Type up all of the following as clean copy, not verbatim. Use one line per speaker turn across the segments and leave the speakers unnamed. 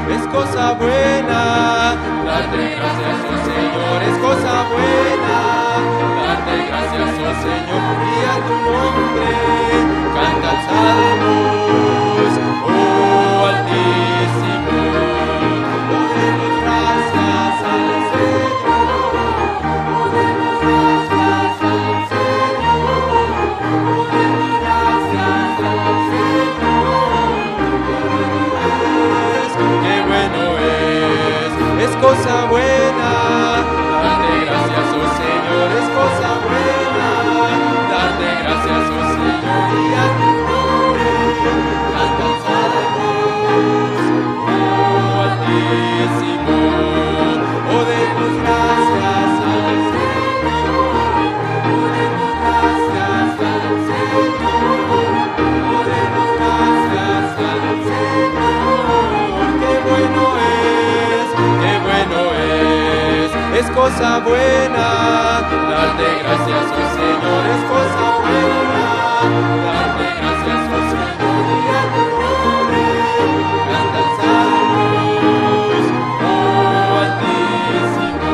Es cosa buena darte gracias, oh Señor, es cosa buena darte gracias, oh Señor, y a tu nombre cantan salmos, oh Altísimo. Oh, demos gracias al Señor, oh, demos gracias al Señor, oh, demos gracias al Señor. Qué bueno es cosa buena darte gracias, oh Señor, es cosa buena darte gracias, oh Señor, y a tu nombre cantan salmos, oh Altísimo. Oh, demos gracias al Señor, oh, demos gracias al Señor, oh, demos gracias al Señor. Qué bueno es cosa buena darte gracias, oh Señor, es cosa buena darte gracias, oh Señor, y a tu nombre cantan salmos, oh Altísimo.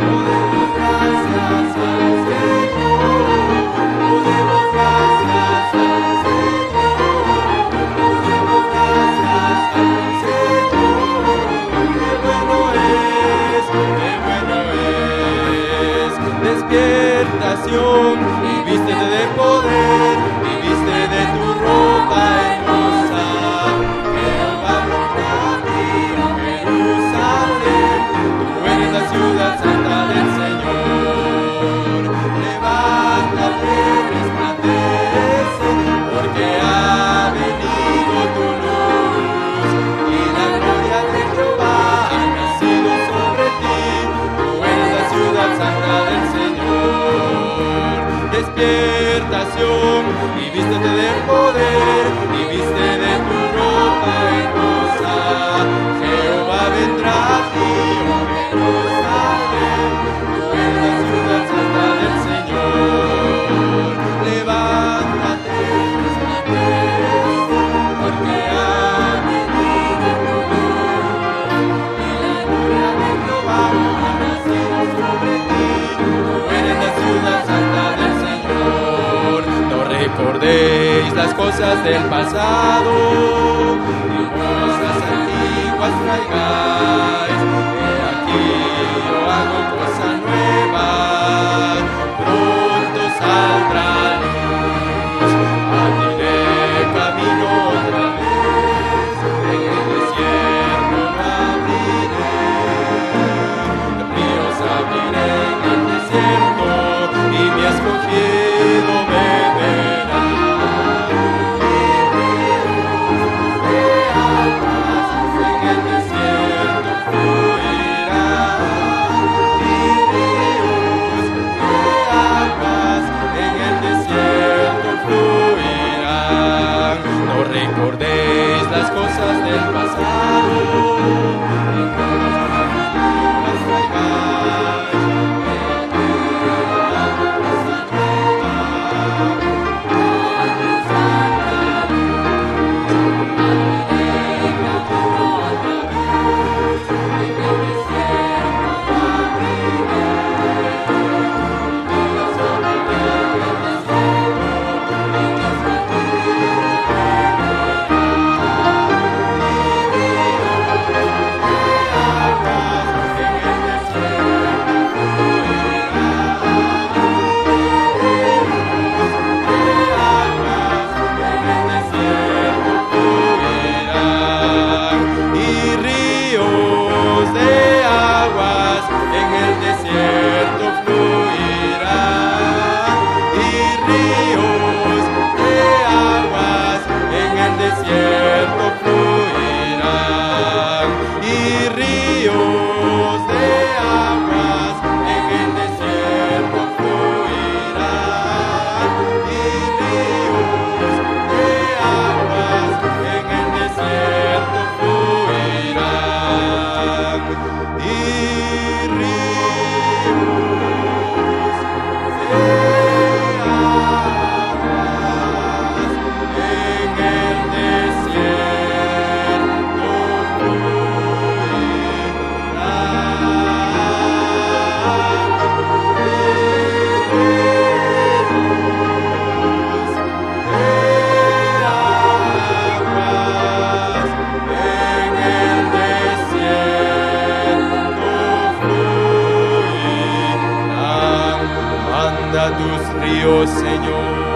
Oh, demos gracias al Señor, oh, demos gracias al Señor, oh, demos gracias al Señor. Qué bueno es, despiertación, y vístete de poder, y viste de tu ropa hermosa. Jehová vendrá a ti, oh Jerusalén, tú eres la ciudad santa del Señor. Levántate, resplandece, porque ha venido tu luz, y la gloria de Jehová ha nacido sobre ti. Tú eres la ciudad santa del Señor. Despiertación, y vístete de poder, y viste de tu ropa hermosa. Jehová vendrá a ti, oh Jerusalén, tú eres la ciudad santa del Señor. Levántate, resplandece, porque ha venido tu luz, y la gloria de Jehová ha nacido sobre ti. Tú eres la ciudad santa del Señor. No recordéis las cosas del pasado, ni cosas antiguas traigáis. He aquí yo hago cosa nueva, pronto saldrá luz. Abriré camino otra vez, en el desierto no abriré. Ríos abriré en el desierto, y mi escogido beberá. Ríos de aguas en el desierto tus ríos, Señor.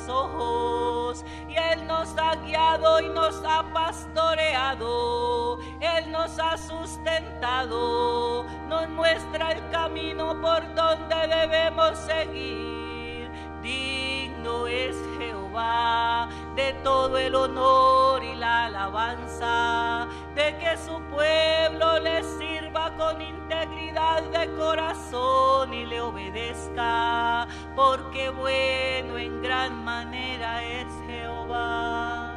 Ojos, y Él nos ha guiado y nos ha pastoreado, Él nos ha sustentado, nos muestra el camino por donde debemos seguir. Digno es Jehová de todo el honor y la alabanza, de que su pueblo le sirva con integridad de corazón y le obedezca, porque bueno en gran manera es Jehová.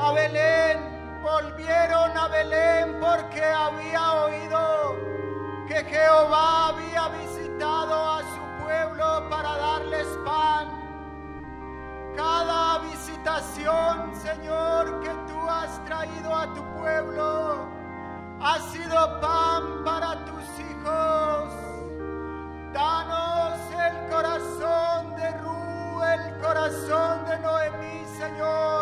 A Belén, volvieron a Belén porque había oído que Jehová había visitado a su pueblo para darles pan. Cada visitación, Señor, que tú has traído a tu pueblo ha sido pan para tus hijos. Danos el corazón de Ru, el corazón de Noemí, Señor.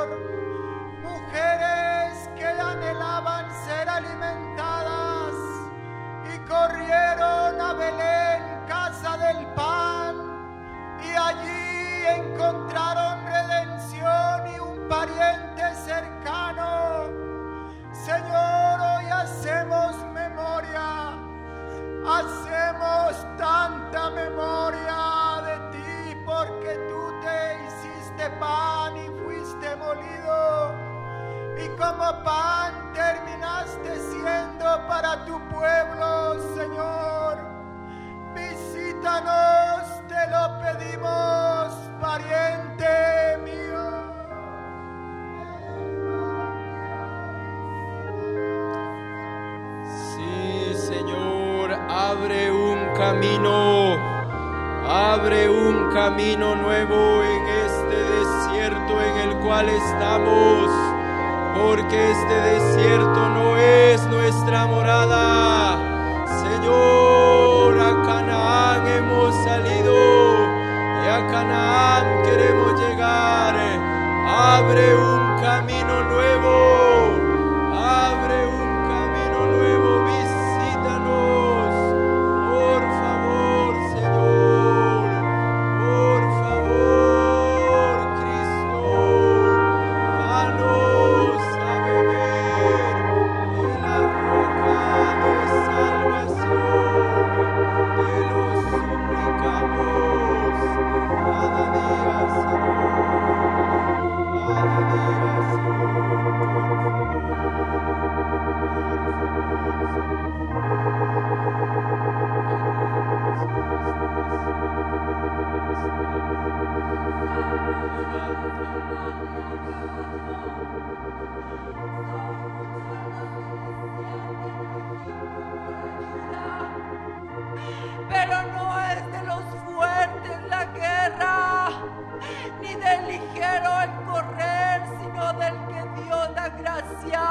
camino. Abre un camino nuevo en este desierto en el cual estamos, porque este desierto no es nuestra morada. Señor, a Canaán hemos salido y a Canaán queremos llegar. Abre un camino nuevo, abre un camino nuevo, visítanos, por favor, Señor, por favor, Cristo, danos a beber de la roca de salvación, te lo suplicamos cada día, Señor.
Pero no es de los fuertes la guerra, ni del ligero el correr, sino del que Dios da gracia.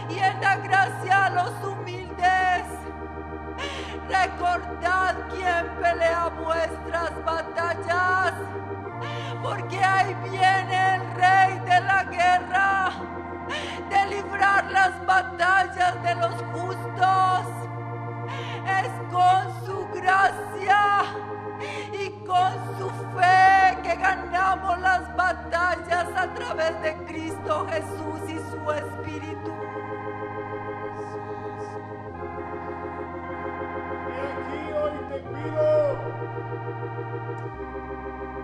Y Él da gracia a los humildes. Recordad quién pelea vuestras batallas, porque ahí viene el Rey de la guerra, de librar las batallas de los justos. Es con su gracia y con su fe que ganamos las batallas a través de Cristo Jesús y su Espíritu.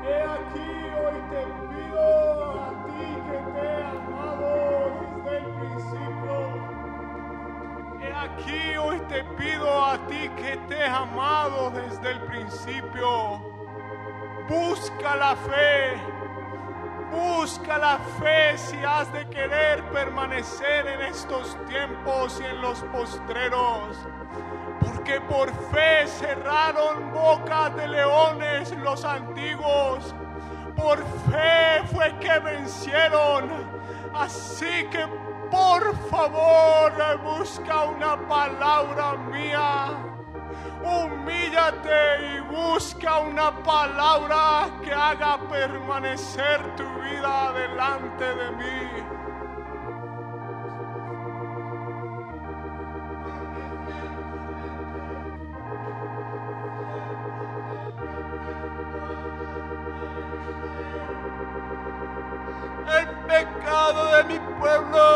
He aquí hoy te pido a ti que te he amado desde el principio. He aquí hoy te pido a ti que te he amado desde el principio. Busca la fe si has de querer permanecer en estos tiempos y en los postreros. Porque por fe cerraron bocas de leones los antiguos. Por fe fue que vencieron. Así que por favor busca una palabra mía. Humíllate y busca una palabra que haga permanecer tu vida delante de mí.
El pecado de mi pueblo,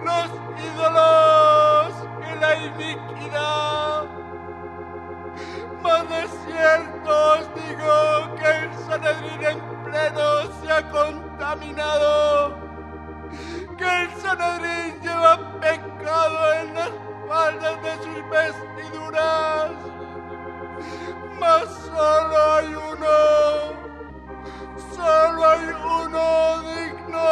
los ídolos y la iniquidad. Mas de cierto os digo que el Sanedrín en pleno se ha contaminado, que el Sanedrín lleva pecado en las faldas de sus vestiduras. Mas solo hay uno digno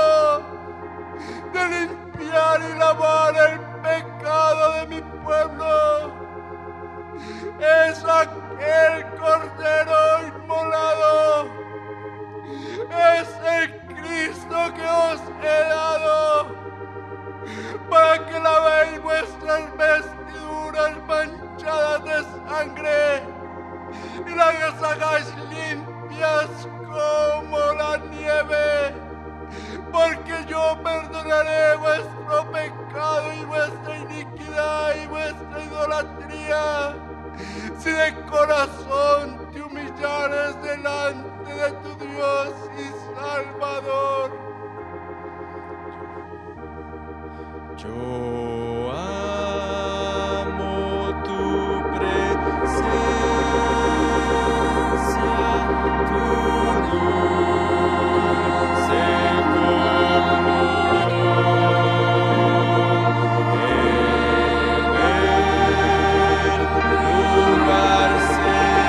de limpiar y lavar el pecado de mi pueblo. Es aquel Cordero inmolado. Es el Cristo que os he dado para que lavéis vuestras vestiduras manchadas de sangre y las hagáis limpias como la nieve, porque yo perdonaré vuestro pecado y vuestra iniquidad y vuestra idolatría, si de corazón te humillares delante de tu Dios y Salvador. Yo amo tu presencia, tu dulce comunión en el lugar secreto.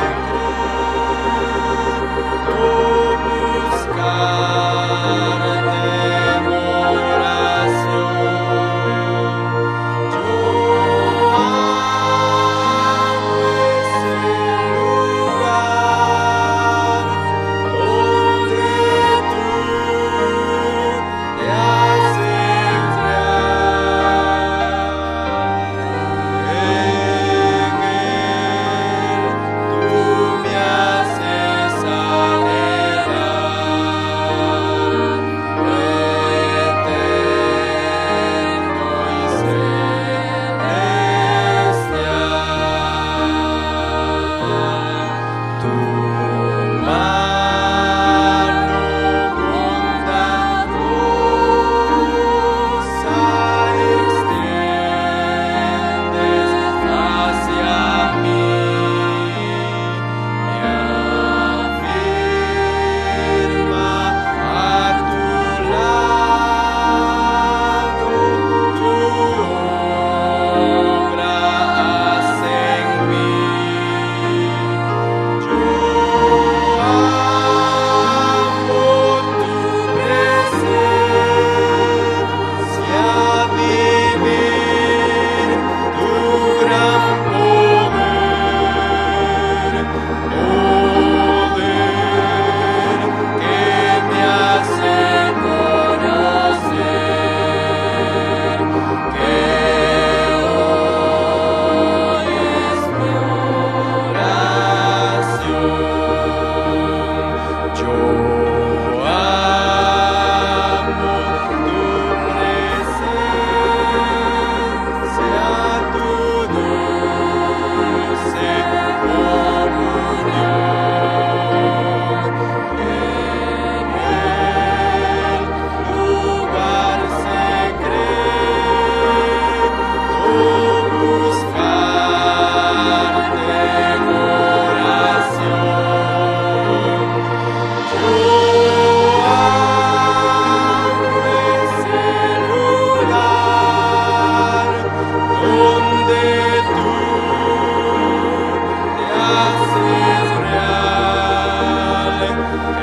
haces real.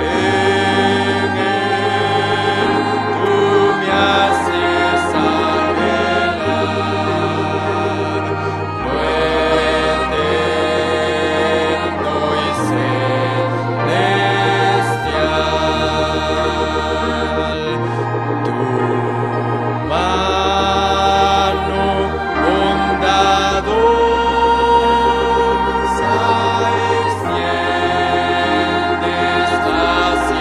En Él tú me haces anhelar lo eterno y celestial. Tu mano bondadosa extiendes hacia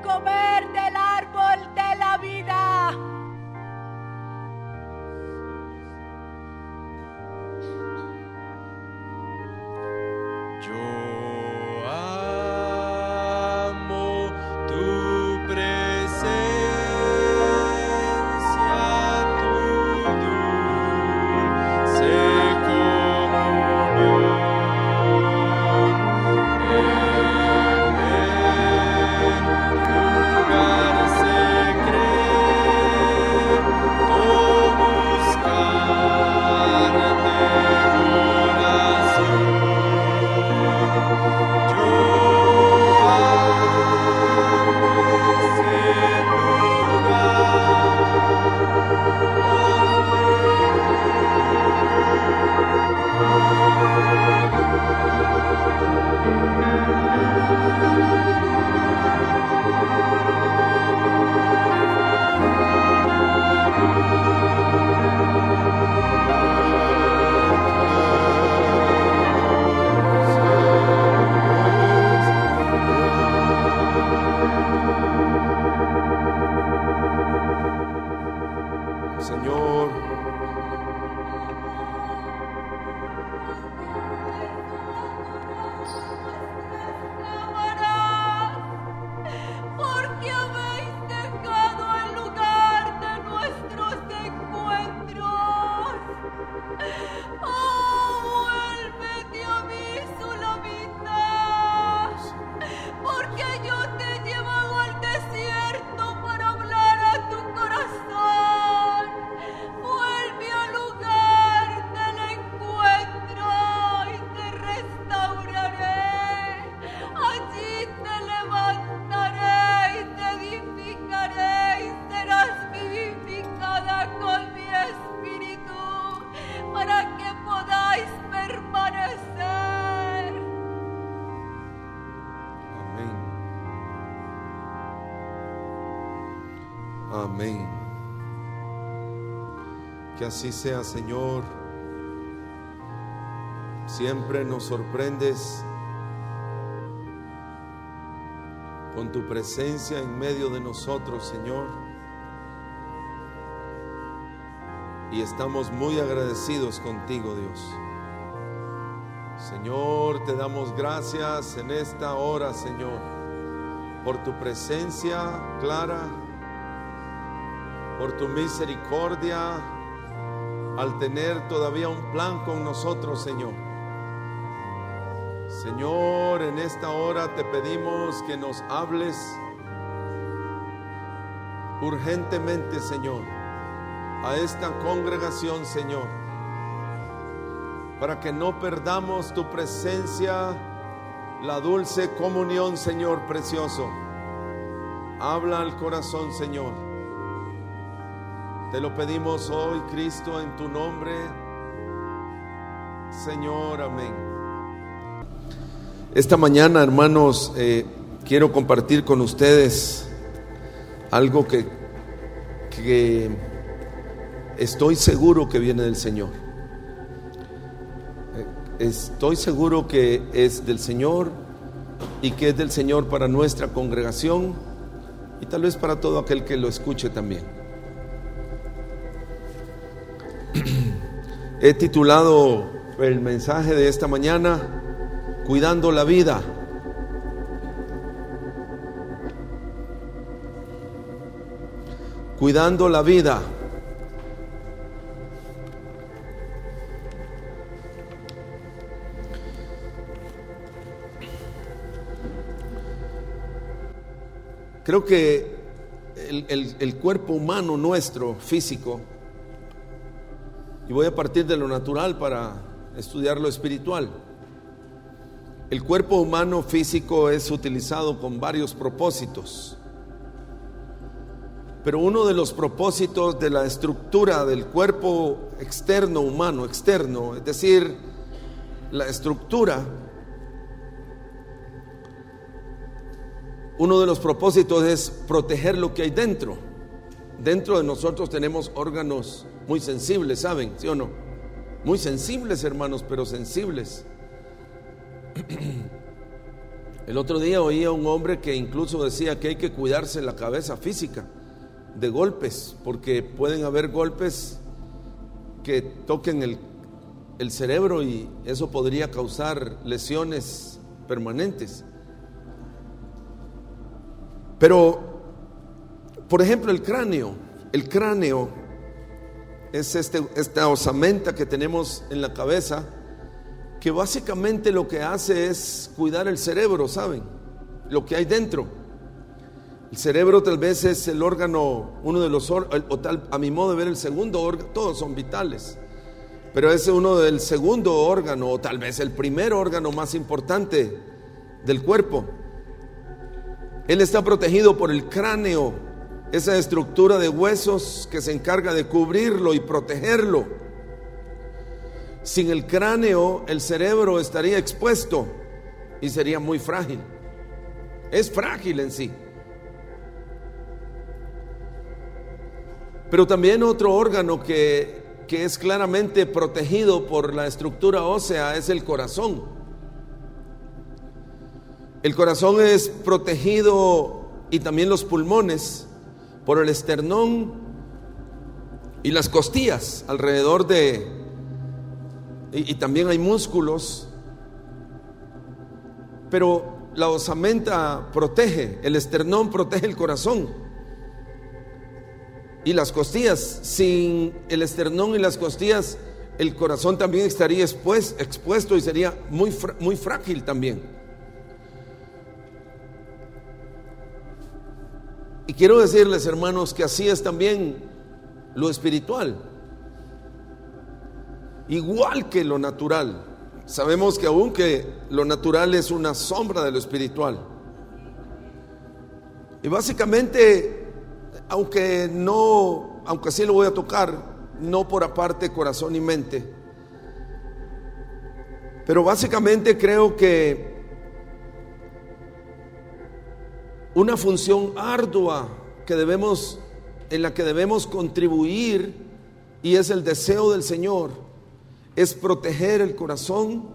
comer del árbol de la vida.
Yo amo tu presencia, tu dulce comunión. Lugar secreto, buscarte oración. Yo amo ese Señor,
Porque habéis dejado el lugar de nuestros encuentros. Oh, vuélvete a mí, Sulamita, porque yo te he llevado al desierto para hablar a tu corazón. Vuelve al lugar del encuentro y te restauraré. Allí te levantaré y te edificaré y serás vivificada con mi espíritu para que podáis permanecer.
amén. Amén. Que así sea, Señor. Siempre nos sorprendes con tu presencia en medio de nosotros, Señor. Y estamos muy agradecidos contigo, Dios. Señor, te damos gracias en esta hora, Señor, por tu presencia clara, por tu misericordia, al tener todavía un plan con nosotros, Señor. Señor, en esta hora te pedimos que nos hables urgentemente, Señor, a esta congregación, Señor, para que no perdamos tu presencia, la dulce comunión, Señor precioso. Habla al corazón, Señor. Te lo pedimos hoy, Cristo, en tu nombre, Señor, amén. Esta mañana, hermanos, quiero compartir con ustedes algo que estoy seguro que viene del Señor. Estoy seguro que es del Señor y que es del Señor para nuestra congregación y tal vez para todo aquel que lo escuche también. He titulado el mensaje de esta mañana Cuidando la vida. Cuidando la vida. Creo que el cuerpo humano nuestro, físico, y voy a partir de lo natural para estudiar lo espiritual. El cuerpo humano físico es utilizado con varios propósitos, pero uno de los propósitos de la estructura del cuerpo externo humano, externo, es decir, la estructura, uno de los propósitos es proteger lo que hay dentro. Dentro de nosotros tenemos órganos muy sensibles, ¿saben? ¿Sí o no? Muy sensibles, hermanos, pero sensibles.
El otro día oí a un hombre que incluso decía que hay que cuidarse la cabeza física de golpes, porque pueden haber golpes que toquen el cerebro y eso podría causar lesiones permanentes. Pero, por ejemplo, el cráneo es esta osamenta que tenemos en la cabeza, que básicamente lo que hace es cuidar el cerebro, ¿saben? Lo que hay dentro. El cerebro tal vez es el órgano, uno de los órganos, o tal, a mi modo de ver, el segundo órgano. Todos son vitales, pero es uno del segundo órgano, o tal vez el primer órgano más importante del cuerpo. Él está protegido por el cráneo, esa estructura de huesos que se encarga de cubrirlo y protegerlo. Sin el cráneo, el cerebro estaría expuesto y sería muy frágil. Es frágil en sí. Pero también otro órgano que es claramente protegido por la estructura ósea es el corazón. El corazón es protegido, y también los pulmones, por el esternón y las costillas alrededor de... Y también hay músculos, pero la osamenta protege, el esternón protege el corazón y las costillas. Sin el esternón y las costillas, el corazón también estaría expuesto y sería muy frágil también. Y quiero decirles, hermanos, que así es también lo espiritual. Igual que lo natural. Sabemos que aunque lo natural es una sombra de lo espiritual. Y básicamente, aunque sí lo voy a tocar, no por aparte corazón y mente, pero básicamente creo que una función ardua en la que debemos contribuir, y es el deseo del Señor, es proteger el corazón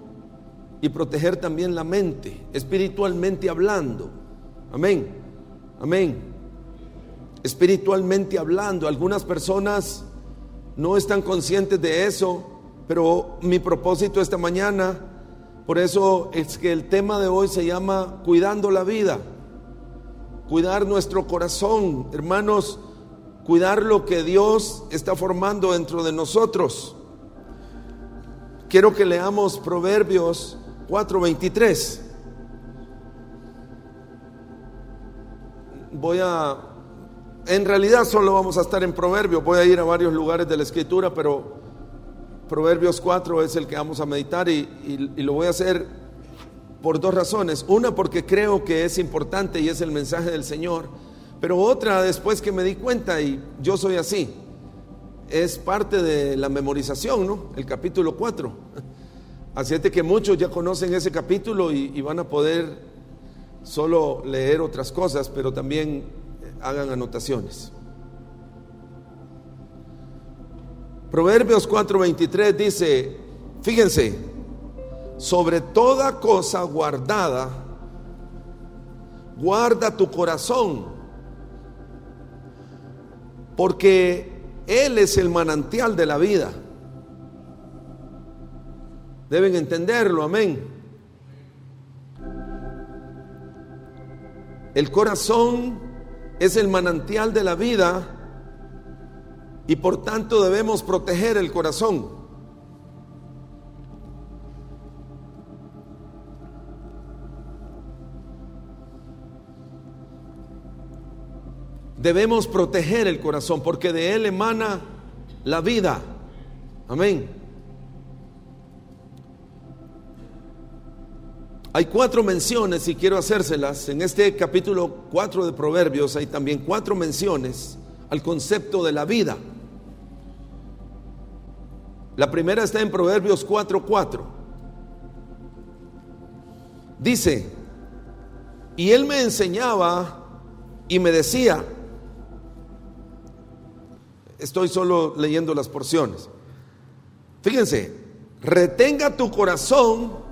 y proteger también la mente, espiritualmente hablando. Amén, amén. Espiritualmente hablando, algunas personas no están conscientes de eso, pero mi propósito esta mañana, por eso es que el tema de hoy se llama Cuidando la Vida. Cuidar nuestro corazón, hermanos, cuidar lo que Dios está formando dentro de nosotros. Quiero que leamos Proverbios 4:23. En realidad solo vamos a estar en Proverbios. Voy a ir a varios lugares de la Escritura, pero Proverbios 4 es el que vamos a meditar y lo voy a hacer por dos razones. Una, porque creo que es importante y es el mensaje del Señor. Pero otra, después que me di cuenta, y yo soy así, es parte de la memorización, ¿no? El capítulo 4. Así es de que muchos ya conocen ese capítulo y van a poder solo leer otras cosas, pero también hagan anotaciones. Proverbios 4:23 dice, fíjense, sobre toda cosa guardada, guarda tu corazón, porque Él es el manantial de la vida. Deben entenderlo, amén. El corazón es el manantial de la vida y por tanto debemos proteger el corazón. Debemos proteger el corazón porque de él emana la vida. Amén. Hay 4 menciones y quiero hacérselas. En este capítulo 4 de Proverbios hay también 4 menciones al concepto de la vida. La primera está en Proverbios 4:4. Dice, y él me enseñaba y me decía, estoy solo leyendo las porciones. Fíjense, retenga tu corazón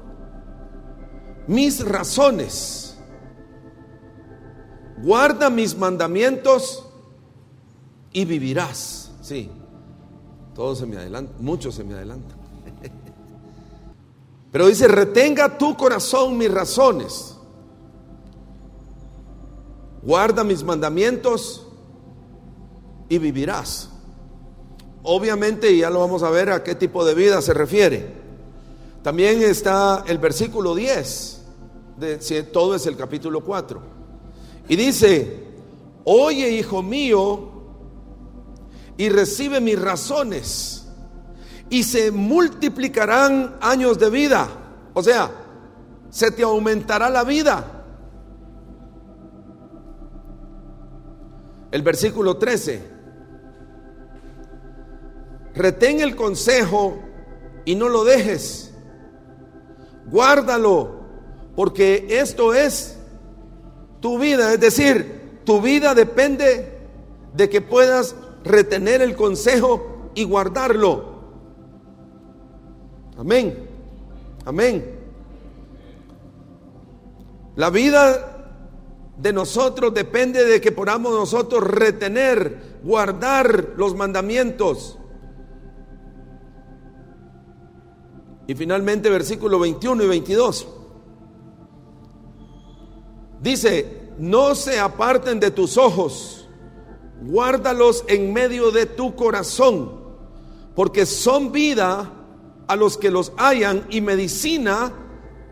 mis razones guarda mis mandamientos y vivirás. Sí, todos se me adelantan, muchos se me adelantan. Pero dice, retenga tu corazón mis razones, guarda mis mandamientos y vivirás. Obviamente, y ya lo vamos a ver a qué tipo de vida se refiere. También está el versículo 10, todo es el capítulo 4. Y dice, oye, hijo mío, y recibe mis razones, y se multiplicarán años de vida. O sea, se te aumentará la vida. El versículo 13, retén el consejo y no lo dejes, guárdalo, porque esto es tu vida. Es decir, tu vida depende de que puedas retener el consejo y guardarlo. Amén, amén. La vida de nosotros depende de que podamos nosotros retener, guardar los mandamientos. Y finalmente versículo 21 y 22 dice, no se aparten de tus ojos, guárdalos en medio de tu corazón, porque son vida a los que los hallan y medicina.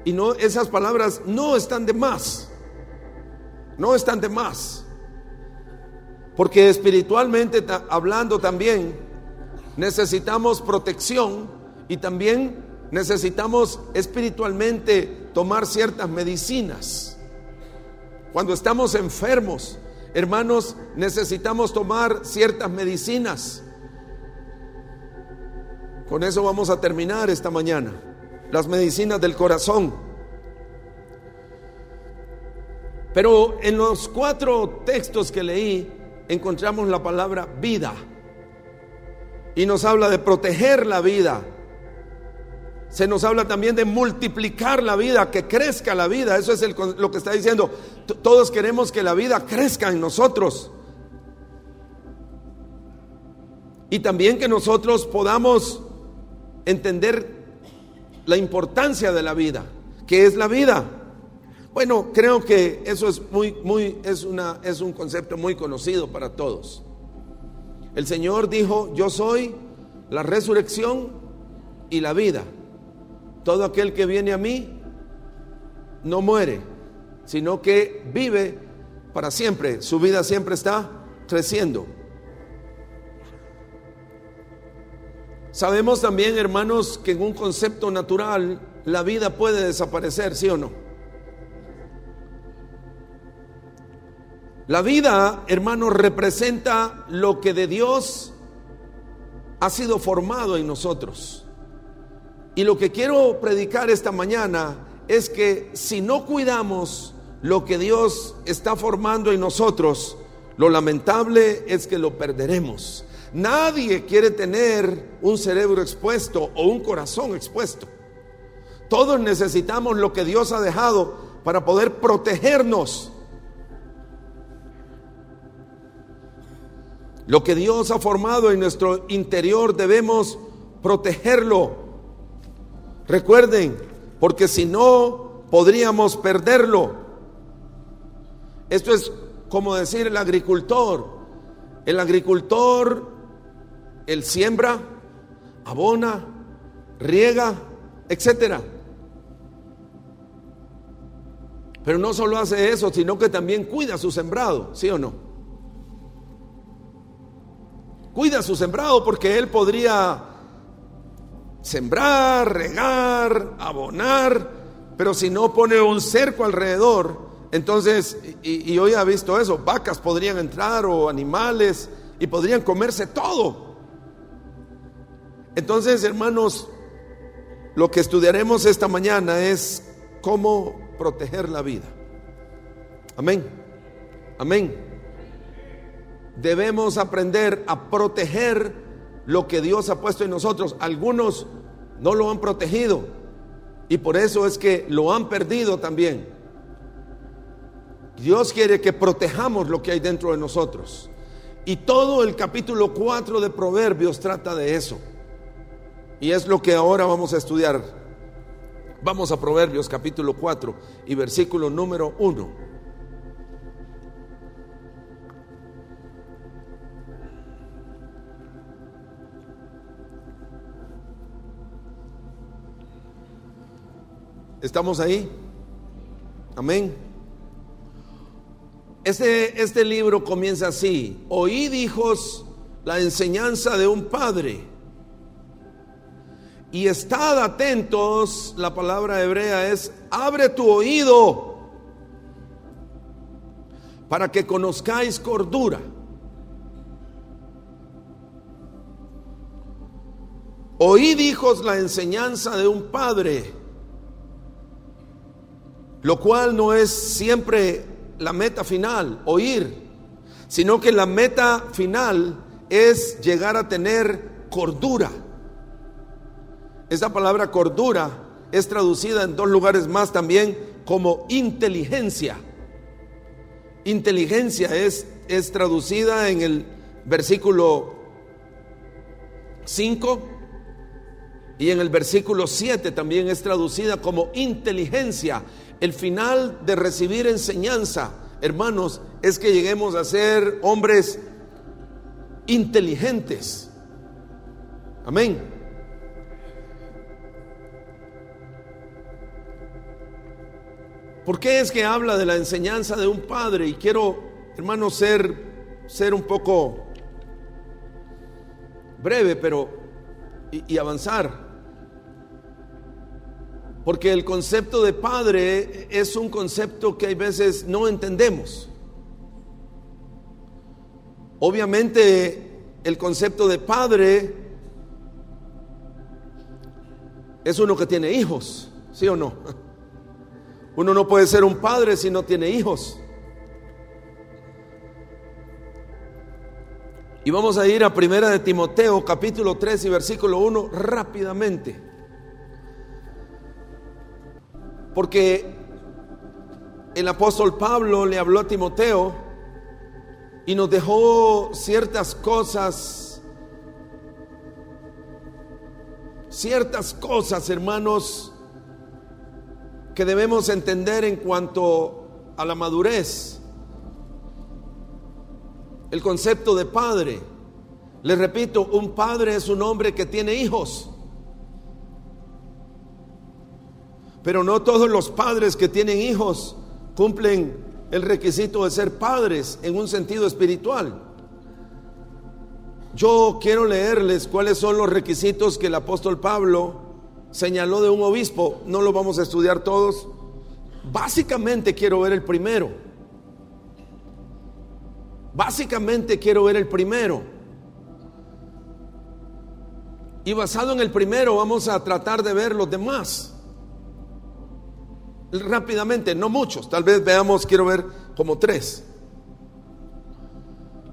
Y no, esas palabras no están de más, no están de más, porque espiritualmente hablando también necesitamos protección y también necesitamos espiritualmente tomar ciertas medicinas. Cuando estamos enfermos, hermanos, necesitamos tomar ciertas medicinas. Con eso vamos a terminar esta mañana. Las medicinas del corazón. Pero en los 4 textos que leí encontramos la palabra vida, y nos habla de proteger la vida. Se nos habla también de multiplicar la vida, que crezca la vida. Eso es lo que está diciendo. Todos queremos que la vida crezca en nosotros, y también que nosotros podamos entender la importancia de la vida. ¿Qué es la vida? Bueno, creo que eso es es un concepto muy conocido para todos. El Señor dijo, yo soy la resurrección y la vida. Todo aquel que viene a mí no muere, sino que vive para siempre. Su vida siempre está creciendo. Sabemos también, hermanos, que en un concepto natural la vida puede desaparecer, ¿sí o no? La vida, hermanos, representa lo que de Dios ha sido formado en nosotros. Y lo que quiero predicar esta mañana es que si no cuidamos lo que Dios está formando en nosotros, lo lamentable es que lo perderemos. Nadie quiere tener un cerebro expuesto o un corazón expuesto. Todos necesitamos lo que Dios ha dejado para poder protegernos. Lo que Dios ha formado en nuestro interior debemos protegerlo. Recuerden, porque si no podríamos perderlo. Esto es como decir el agricultor. El agricultor, él siembra, abona, riega, etcétera. Pero no solo hace eso, sino que también cuida su sembrado, ¿sí o no? Cuida su sembrado, porque él podría sembrar, regar, abonar, pero si no pone un cerco alrededor, entonces, y hoy ha visto eso, vacas podrían entrar o animales y podrían comerse todo. Entonces, hermanos, lo que estudiaremos esta mañana es cómo proteger la vida. Amén, amén. Debemos aprender a proteger lo que Dios ha puesto en nosotros. Algunos no lo han protegido y por eso es que lo han perdido también. Dios quiere que protejamos lo que hay dentro de nosotros. Y todo el capítulo 4 de Proverbios trata de eso. Y es lo que ahora vamos a estudiar. Vamos a Proverbios capítulo 4 y versículo número 1. ¿Estamos ahí? Amén. Este libro comienza así: oíd, hijos, la enseñanza de un padre, y estad atentos. La palabra hebrea es: abre tu oído para que conozcáis cordura. Oíd, hijos, la enseñanza de un padre, lo cual no es siempre la meta final, oír, sino que la meta final es llegar a tener cordura. Esta palabra cordura es traducida en dos lugares más también como inteligencia. Inteligencia es traducida en el versículo 5 y en el versículo 7 también es traducida como inteligencia. El final de recibir enseñanza, hermanos, es que lleguemos a ser hombres inteligentes. Amén. ¿Por qué es que habla de la enseñanza de un padre? Y quiero, hermanos, ser un poco breve, pero y avanzar. Porque el concepto de padre es un concepto que hay veces no entendemos. Obviamente el concepto de padre es uno que tiene hijos, ¿sí o no? Uno no puede ser un padre si no tiene hijos. Y vamos a ir a Primera de Timoteo capítulo 3 y versículo 1 rápidamente. Porque el apóstol Pablo le habló a Timoteo y nos dejó ciertas cosas, hermanos, que debemos entender en cuanto a la madurez. El concepto de padre. Les repito, un padre es un hombre que tiene hijos. Pero no todos los padres que tienen hijos cumplen el requisito de ser padres en un sentido espiritual. Yo quiero leerles cuáles son los requisitos que el apóstol Pablo señaló de un obispo. No lo vamos a estudiar todos. Básicamente quiero ver el primero. Y basado en el primero vamos a tratar de ver los demás. Rápidamente, no muchos, tal vez veamos, quiero ver como 3.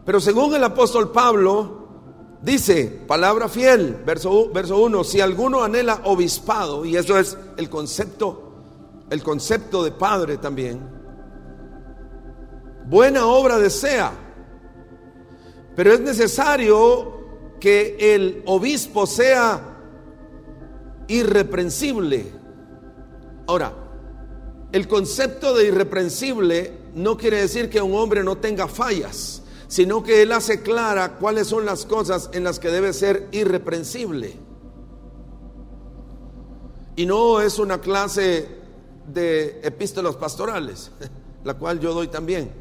Pero según el apóstol Pablo, dice, palabra fiel, verso 1, si alguno anhela obispado, y eso es el concepto de padre también, buena obra desea, pero es necesario que el obispo sea irreprensible. Ahora, el concepto de irreprensible no quiere decir que un hombre no tenga fallas, sino que él hace clara cuáles son las cosas en las que debe ser irreprensible. Y no es una clase de epístolas pastorales, la cual yo doy también.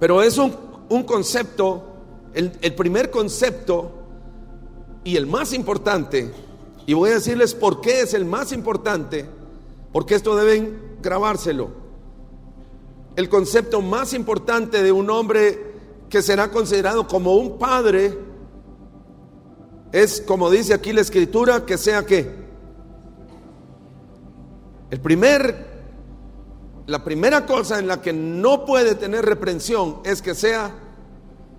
Pero es un concepto, el primer concepto y el más importante. Y voy a decirles por qué es el más importante, porque esto deben grabárselo. El concepto más importante de un hombre que será considerado como un padre es, como dice aquí la escritura, que sea ¿qué? La primera cosa en la que no puede tener reprensión es que sea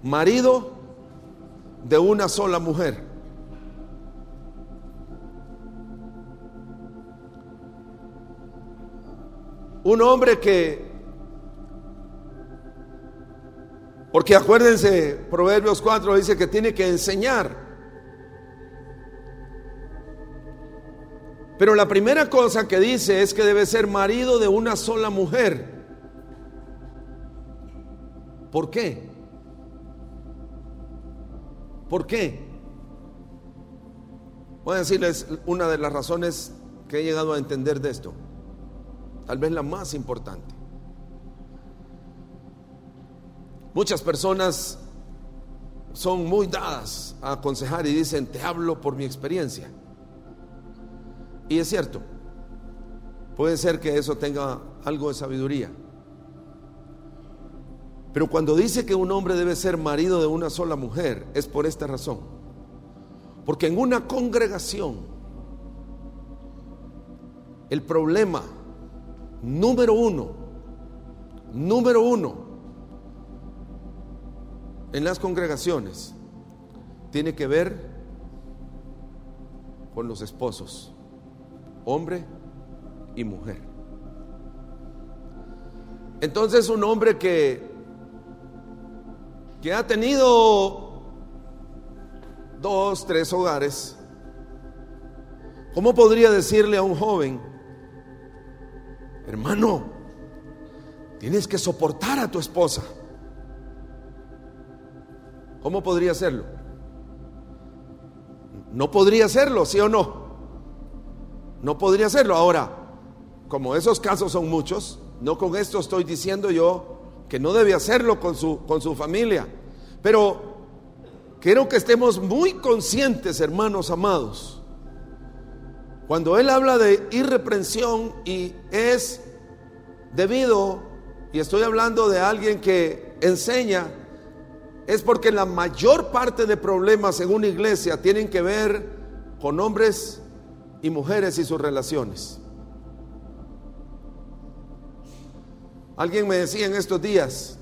marido de una sola mujer. Un hombre que, porque acuérdense, Proverbios 4 dice que tiene que enseñar. Pero la primera cosa que dice es que debe ser marido de una sola mujer. ¿Por qué? ¿Por qué? Voy a decirles una de las razones que he llegado a entender de esto, tal vez la más importante. Muchas personas son muy dadas a aconsejar y dicen: te hablo por mi experiencia. Y es cierto, puede ser que eso tenga algo de sabiduría. Pero cuando dice que un hombre debe ser marido de una sola mujer, es por esta razón. Porque en una congregación, el problema número uno en las congregaciones tiene que ver con los esposos, hombre y mujer. Entonces, un hombre que ha tenido 2, 3 hogares, ¿cómo podría decirle a un joven: hermano, tienes que soportar a tu esposa? ¿Cómo podría hacerlo? No podría hacerlo, ¿sí o no? No podría hacerlo. Ahora, como esos casos son muchos, no con esto estoy diciendo yo que no debe hacerlo con su familia, pero quiero que estemos muy conscientes, hermanos amados, cuando él habla de irreprensión, y es debido, y estoy hablando de alguien que enseña, es porque la mayor parte de problemas en una iglesia tienen que ver con hombres y mujeres y sus relaciones. Alguien me decía en estos días: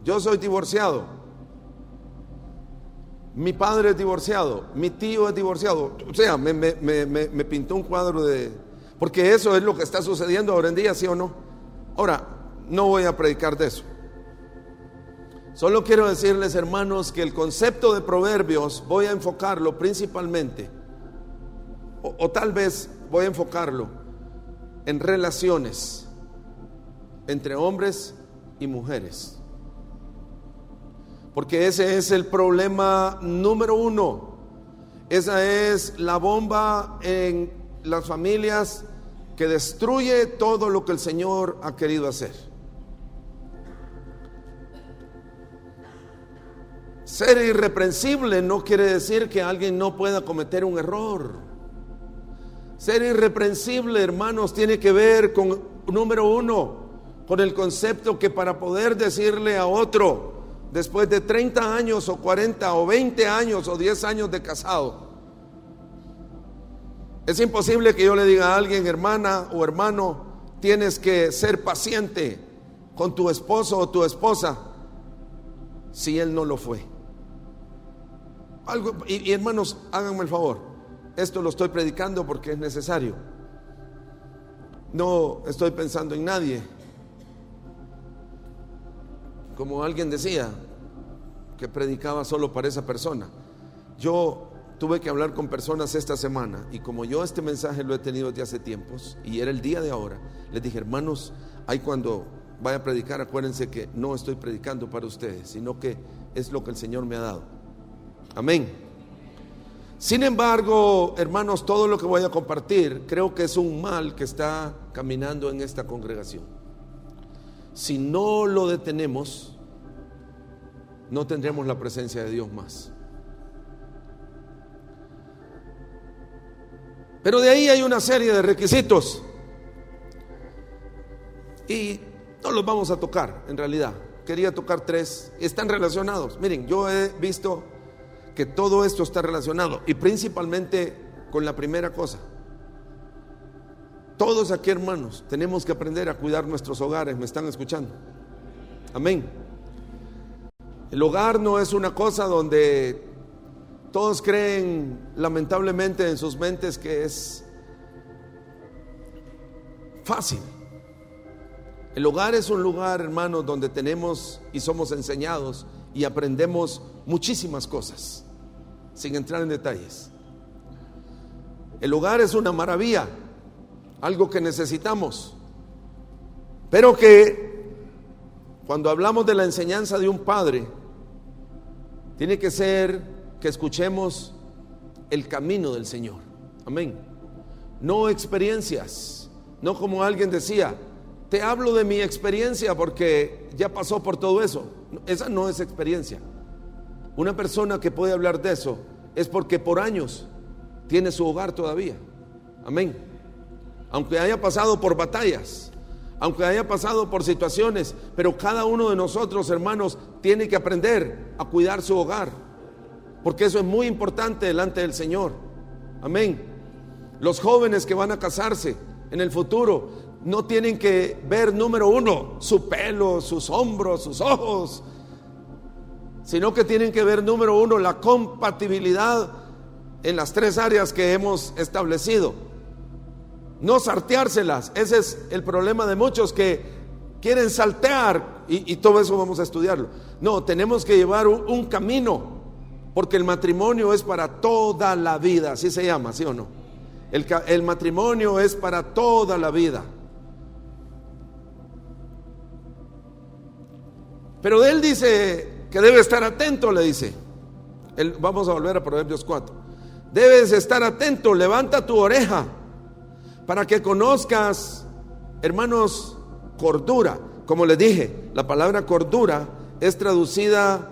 yo soy divorciado, mi padre es divorciado, mi tío es divorciado. O sea, me pintó un cuadro de... Porque eso es lo que está sucediendo ahora en día, ¿sí o no? Ahora, no voy a predicar de eso. Solo quiero decirles, hermanos, que el concepto de Proverbios voy a enfocarlo principalmente, o tal vez voy a enfocarlo en relaciones entre hombres y mujeres, porque ese es el problema número uno. Esa es la bomba en las familias que destruye todo lo que el Señor ha querido hacer. Ser irreprensible no quiere decir que alguien no pueda cometer un error. Ser irreprensible, hermanos, tiene que ver con, número uno, con el concepto que para poder decirle a otro, después de 30 años o 40 o 20 años o 10 años de casado, es imposible que yo le diga a alguien: hermana o hermano, tienes que ser paciente con tu esposo o tu esposa, si él no lo fue. Y hermanos, háganme el favor, esto lo estoy predicando porque es necesario. No estoy pensando en nadie. Como alguien decía que predicaba solo para esa persona. Yo tuve que hablar con personas esta semana, y como yo este mensaje lo he tenido desde hace tiempos y era el día de ahora, les dije: hermanos, ahí cuando vaya a predicar, acuérdense que no estoy predicando para ustedes, sino que es lo que el Señor me ha dado. Amén. Sin embargo, hermanos, todo lo que voy a compartir creo que es un mal que está caminando en esta congregación. Si no lo detenemos, no tendremos la presencia de Dios más. Pero de ahí hay una serie de requisitos, y no los vamos a tocar. En realidad quería tocar 3, están relacionados. Miren, yo he visto que todo esto está relacionado, y principalmente con la primera cosa. Todos aquí, hermanos, tenemos que aprender a cuidar nuestros hogares. ¿Me están escuchando? Amén. El hogar no es una cosa donde todos creen, lamentablemente, en sus mentes que es fácil. El hogar es un lugar, hermanos, donde tenemos y somos enseñados y aprendemos muchísimas cosas, sin entrar en detalles. El hogar es una maravilla, algo que necesitamos, pero que cuando hablamos de la enseñanza de un padre, tiene que ser que escuchemos el camino del Señor. Amén. No experiencias, no como alguien decía, te hablo de mi experiencia porque ya pasó por todo eso. Esa no es experiencia. Una persona que puede hablar de eso es porque por años tiene su hogar todavía. Amén. Aunque haya pasado por batallas, aunque haya pasado por situaciones, pero cada uno de nosotros, hermanos, tiene que aprender a cuidar su hogar, porque eso es muy importante delante del Señor. Amén. Los jóvenes que van a casarse en el futuro no tienen que ver, número uno, su pelo, sus hombros, sus ojos, sino que tienen que ver, número uno, la compatibilidad en las 3 áreas que hemos establecido. No salteárselas. Ese es el problema de muchos que quieren saltear y todo eso vamos a estudiarlo. No, tenemos que llevar un camino, porque el matrimonio es para toda la vida, así se llama, ¿sí o no? El matrimonio es para toda la vida. Pero él dice que debe estar atento, le dice. Vamos a volver a Proverbios 4. Debes estar atento, levanta tu oreja para que conozcas, hermanos, cordura. Como les dije, la palabra cordura es traducida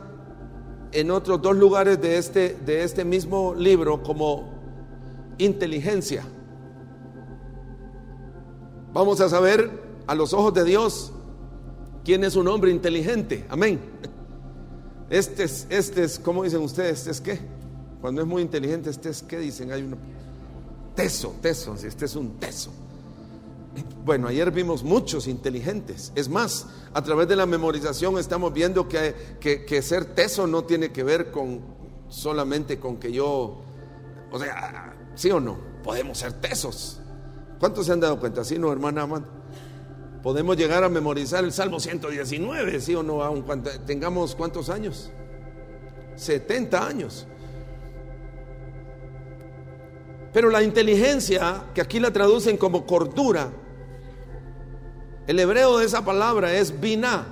en otros 2 lugares de este mismo libro como inteligencia. Vamos a saber a los ojos de Dios quién es un hombre inteligente. Amén. Este es, ¿cómo dicen ustedes? ¿Este es qué? Cuando es muy inteligente, ¿este es qué dicen? Hay uno, teso, este es un teso. Bueno, ayer vimos muchos inteligentes. Es más, a través de la memorización estamos viendo que ser teso no tiene que ver solamente con que yo, o sea, ¿sí o no? Podemos ser tesos. ¿Cuántos se han dado cuenta? ¿Sí, no, hermana Amanda? Podemos llegar a memorizar el Salmo 119, ¿sí o no? Aun cuando tengamos, ¿cuántos años? 70 años. Pero la inteligencia, que aquí la traducen como cordura, el hebreo de esa palabra es biná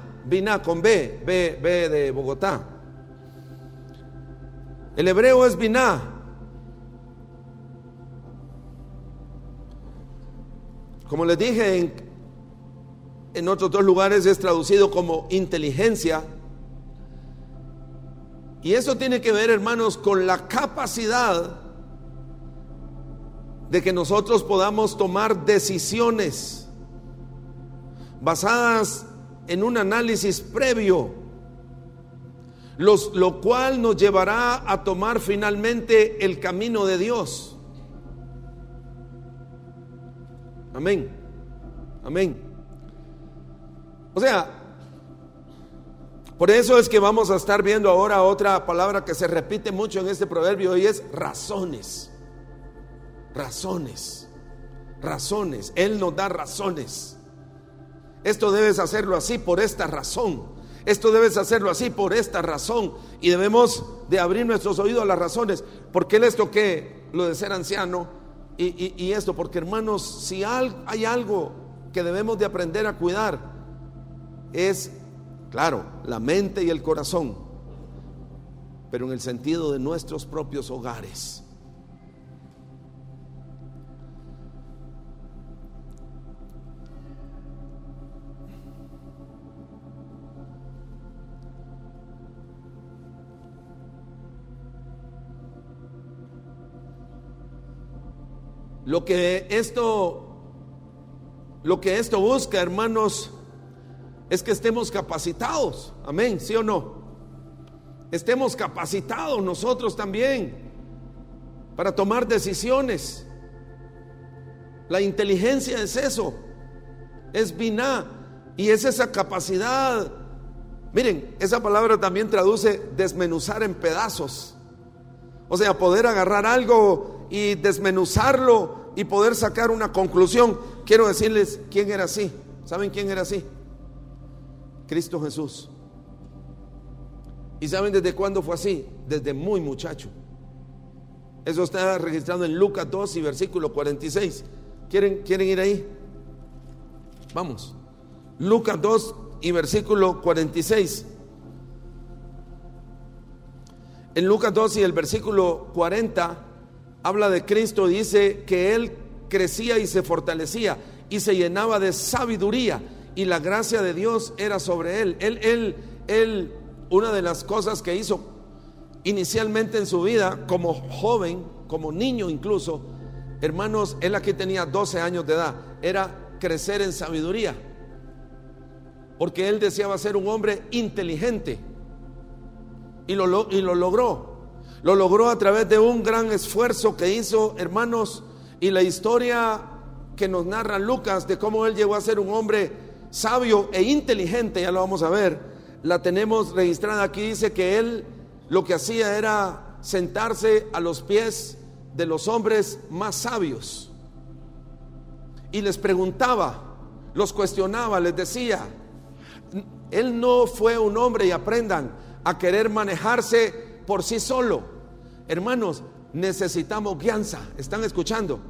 con B de Bogotá. El hebreo es biná. Como les dije, en otros 2 lugares es traducido como inteligencia. Y eso tiene que ver, hermanos, con la capacidad de que nosotros podamos tomar decisiones basadas en un análisis previo, lo cual nos llevará a tomar finalmente el camino de Dios. Amén. Amén. O sea, por eso es que vamos a estar viendo ahora otra palabra que se repite mucho en este proverbio, y es razones. Razones. Él nos da razones. Esto debes hacerlo así por esta razón. Esto debes hacerlo así por esta razón. Y debemos de abrir nuestros oídos a las razones. ¿Por qué les toqué lo de ser anciano? Y esto, porque, hermanos, si hay algo que debemos de aprender a cuidar, es, claro, la mente y el corazón, pero en el sentido de nuestros propios hogares. Lo que esto busca, hermanos, es que estemos capacitados. Amén, ¿sí o no? Estemos capacitados nosotros también para tomar decisiones. La inteligencia es eso, es biná, y es esa capacidad. Miren, esa palabra también traduce desmenuzar en pedazos. O sea, poder agarrar algo y desmenuzarlo y poder sacar una conclusión. Quiero decirles quién era así. ¿Saben quién era así? Cristo Jesús. ¿Y saben desde cuándo fue así? Desde muy muchacho. Eso está registrado en Lucas 2 y versículo 46. ¿Quieren ir ahí? Vamos. Lucas 2 y versículo 46. En Lucas 2 y el versículo 40 habla de Cristo. Dice que Él crecía y se fortalecía y se llenaba de sabiduría, y la gracia de Dios era sobre él. Él, una de las cosas que hizo inicialmente en su vida, como joven, como niño incluso, hermanos, él aquí tenía 12 años de edad, era crecer en sabiduría, porque él deseaba ser un hombre inteligente, y lo logró a través de un gran esfuerzo que hizo, hermanos. Y la historia que nos narra Lucas de cómo él llegó a ser un hombre sabio e inteligente, ya lo vamos a ver, la tenemos registrada aquí. Dice que él lo que hacía era sentarse a los pies de los hombres más sabios y les preguntaba, los cuestionaba, les decía. Él no fue un hombre, y aprendan, a querer manejarse por sí solo. Hermanos, necesitamos guianza. ¿Están escuchando?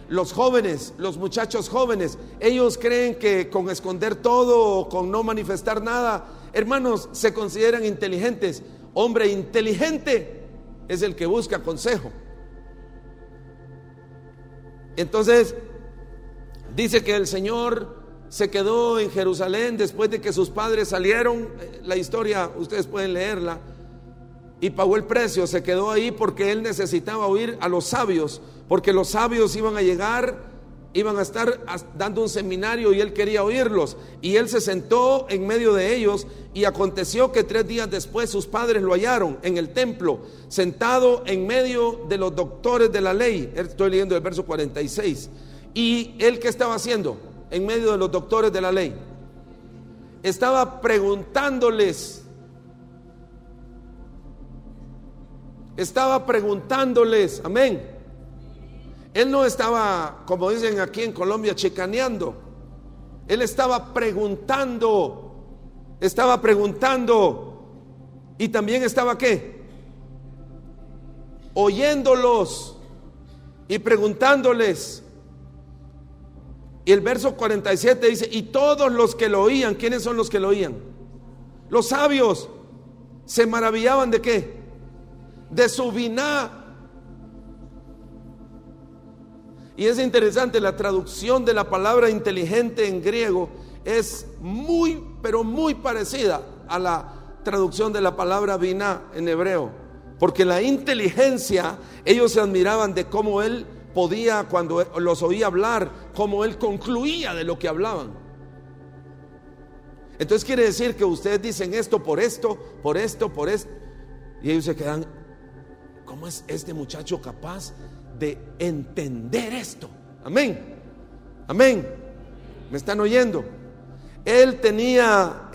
Los jóvenes, los muchachos jóvenes, ellos creen que con esconder todo o con no manifestar nada, hermanos, se consideran inteligentes. Hombre inteligente es el que busca consejo. Entonces dice que el Señor se quedó en Jerusalén después de que sus padres salieron. La historia ustedes pueden leerla. Y pagó el precio, se quedó ahí porque él necesitaba oír a los sabios, porque los sabios iban a llegar, iban a estar dando un seminario y él quería oírlos. Y él se sentó en medio de ellos, y aconteció que 3 días después sus padres lo hallaron en el templo, sentado en medio de los doctores de la ley. Estoy leyendo el verso 46. ¿Y él qué estaba haciendo en medio de los doctores de la ley? Estaba preguntándoles. Amén. Él no estaba, como dicen aquí en Colombia, chicaneando. Él estaba preguntando. Y también estaba ¿qué? Oyéndolos y preguntándoles. Y el verso 47 dice: y todos los que lo oían, ¿quiénes son los que lo oían? Los sabios. Se maravillaban ¿de qué? De su biná. Y es interesante, la traducción de la palabra inteligente en griego es muy, pero muy parecida a la traducción de la palabra biná en hebreo, porque la inteligencia, ellos se admiraban de cómo él podía, cuando los oía hablar, cómo él concluía de lo que hablaban. Entonces quiere decir que ustedes dicen esto, y ellos se quedan: ¿cómo es este muchacho capaz de entender esto? Amén. Amén. ¿Me están oyendo? Él tenía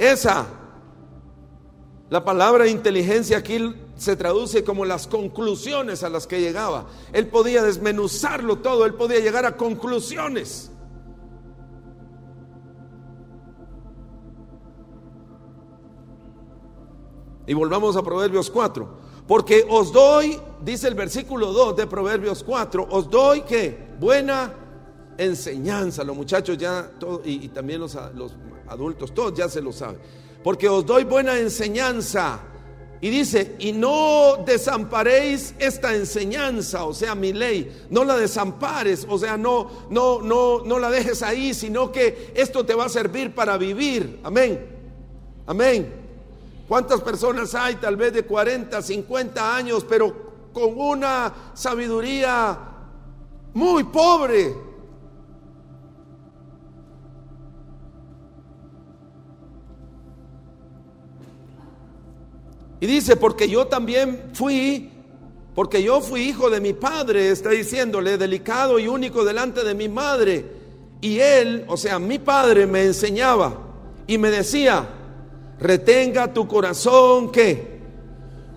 la palabra inteligencia aquí se traduce como las conclusiones a las que llegaba. Él podía desmenuzarlo todo, él podía llegar a conclusiones. Y volvamos a Proverbios 4. Porque os doy, dice el versículo 2 de Proverbios 4, os doy ¿qué? Buena enseñanza. Los muchachos ya, y también los adultos, todos ya se lo saben. Porque os doy buena enseñanza. Y dice: y no desamparéis esta enseñanza, o sea, mi ley. No la desampares, o sea, no la dejes ahí, sino que esto te va a servir para vivir. Amén. Amén. ¿Cuántas personas hay, tal vez de 40, 50 años, pero con una sabiduría muy pobre? Y dice: porque yo fui hijo de mi padre, está diciéndole, delicado y único delante de mi madre. Y él, o sea, mi padre, me enseñaba y me decía: retenga tu corazón ¿qué?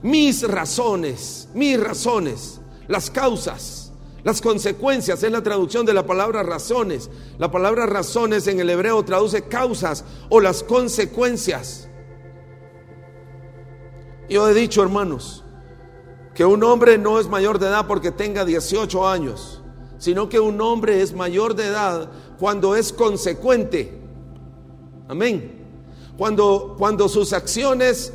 Mis razones, las causas, Las consecuencias es la traducción de la palabra razones. La palabra razones en el hebreo traduce causas o las consecuencias. Yo he dicho, hermanos, que un hombre no es mayor de edad porque tenga 18 años, sino que un hombre es mayor de edad cuando es consecuente. Amén. Cuando sus acciones,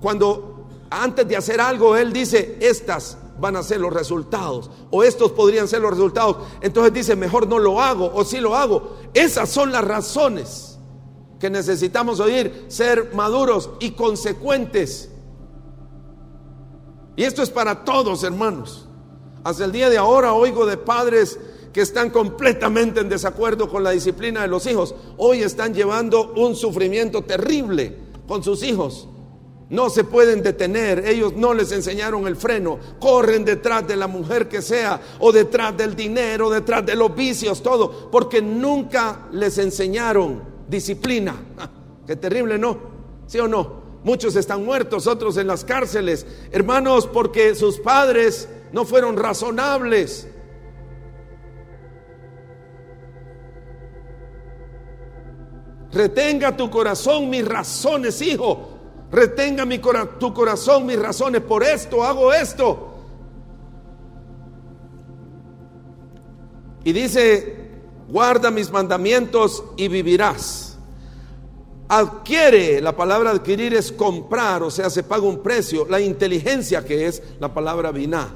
cuando antes de hacer algo él dice, estas van a ser los resultados, o estos podrían ser los resultados, entonces dice, mejor no lo hago, o sí lo hago. Esas son las razones que necesitamos oír, ser maduros y consecuentes. Y esto es para todos, hermanos. Hasta el día de ahora oigo de padres que están completamente en desacuerdo con la disciplina de los hijos. Hoy están llevando un sufrimiento terrible con sus hijos. No se pueden detener, ellos no les enseñaron el freno, corren detrás de la mujer que sea, o detrás del dinero, detrás de los vicios, todo, porque nunca les enseñaron disciplina. Qué terrible, ¿no? ¿Sí o no? Muchos están muertos, otros en las cárceles, hermanos, porque sus padres no fueron razonables. Retenga tu corazón mis razones, hijo. Retenga tu corazón mis razones. Por esto hago esto. Y dice, guarda mis mandamientos y vivirás. Adquiere, la palabra adquirir es comprar, o sea, se paga un precio. La inteligencia, que es la palabra biná.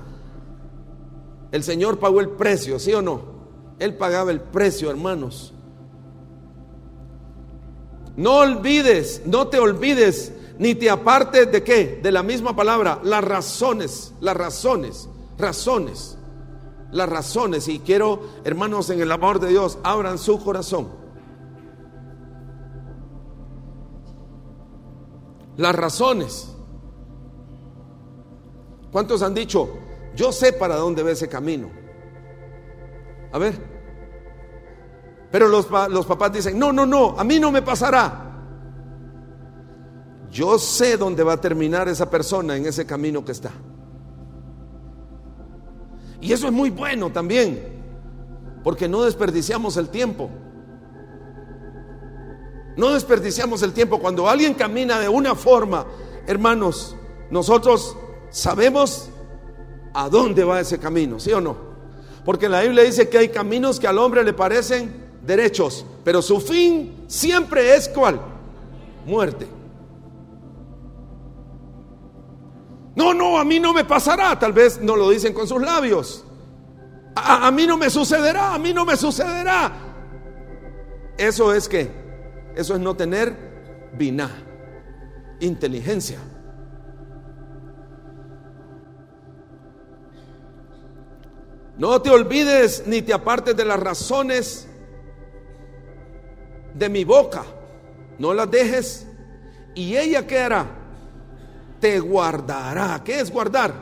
El Señor pagó el precio, ¿sí o no? Él pagaba el precio, hermanos. No olvides, no te olvides, ni te apartes de qué, de la misma palabra, las razones. Y quiero, hermanos, en el amor de Dios, abran su corazón. Las razones. ¿Cuántos han dicho, yo sé para dónde va ese camino? A ver. Pero los papás dicen, no, a mí no me pasará. Yo sé dónde va a terminar esa persona en ese camino que está. Y eso es muy bueno también, porque no desperdiciamos el tiempo. No desperdiciamos el tiempo. Cuando alguien camina de una forma, hermanos, nosotros sabemos a dónde va ese camino, ¿sí o no? Porque la Biblia dice que hay caminos que al hombre le parecen derechos, pero su fin siempre es ¿cuál? Muerte. No, a mí no me pasará. Tal vez no lo dicen con sus labios. A mí no me sucederá, a mí no me sucederá. Eso es ¿qué? Eso es no tener biná, inteligencia. No te olvides ni te apartes de las razones de mi boca. No las dejes. Y ella ¿qué hará? Te guardará. ¿Qué es guardar?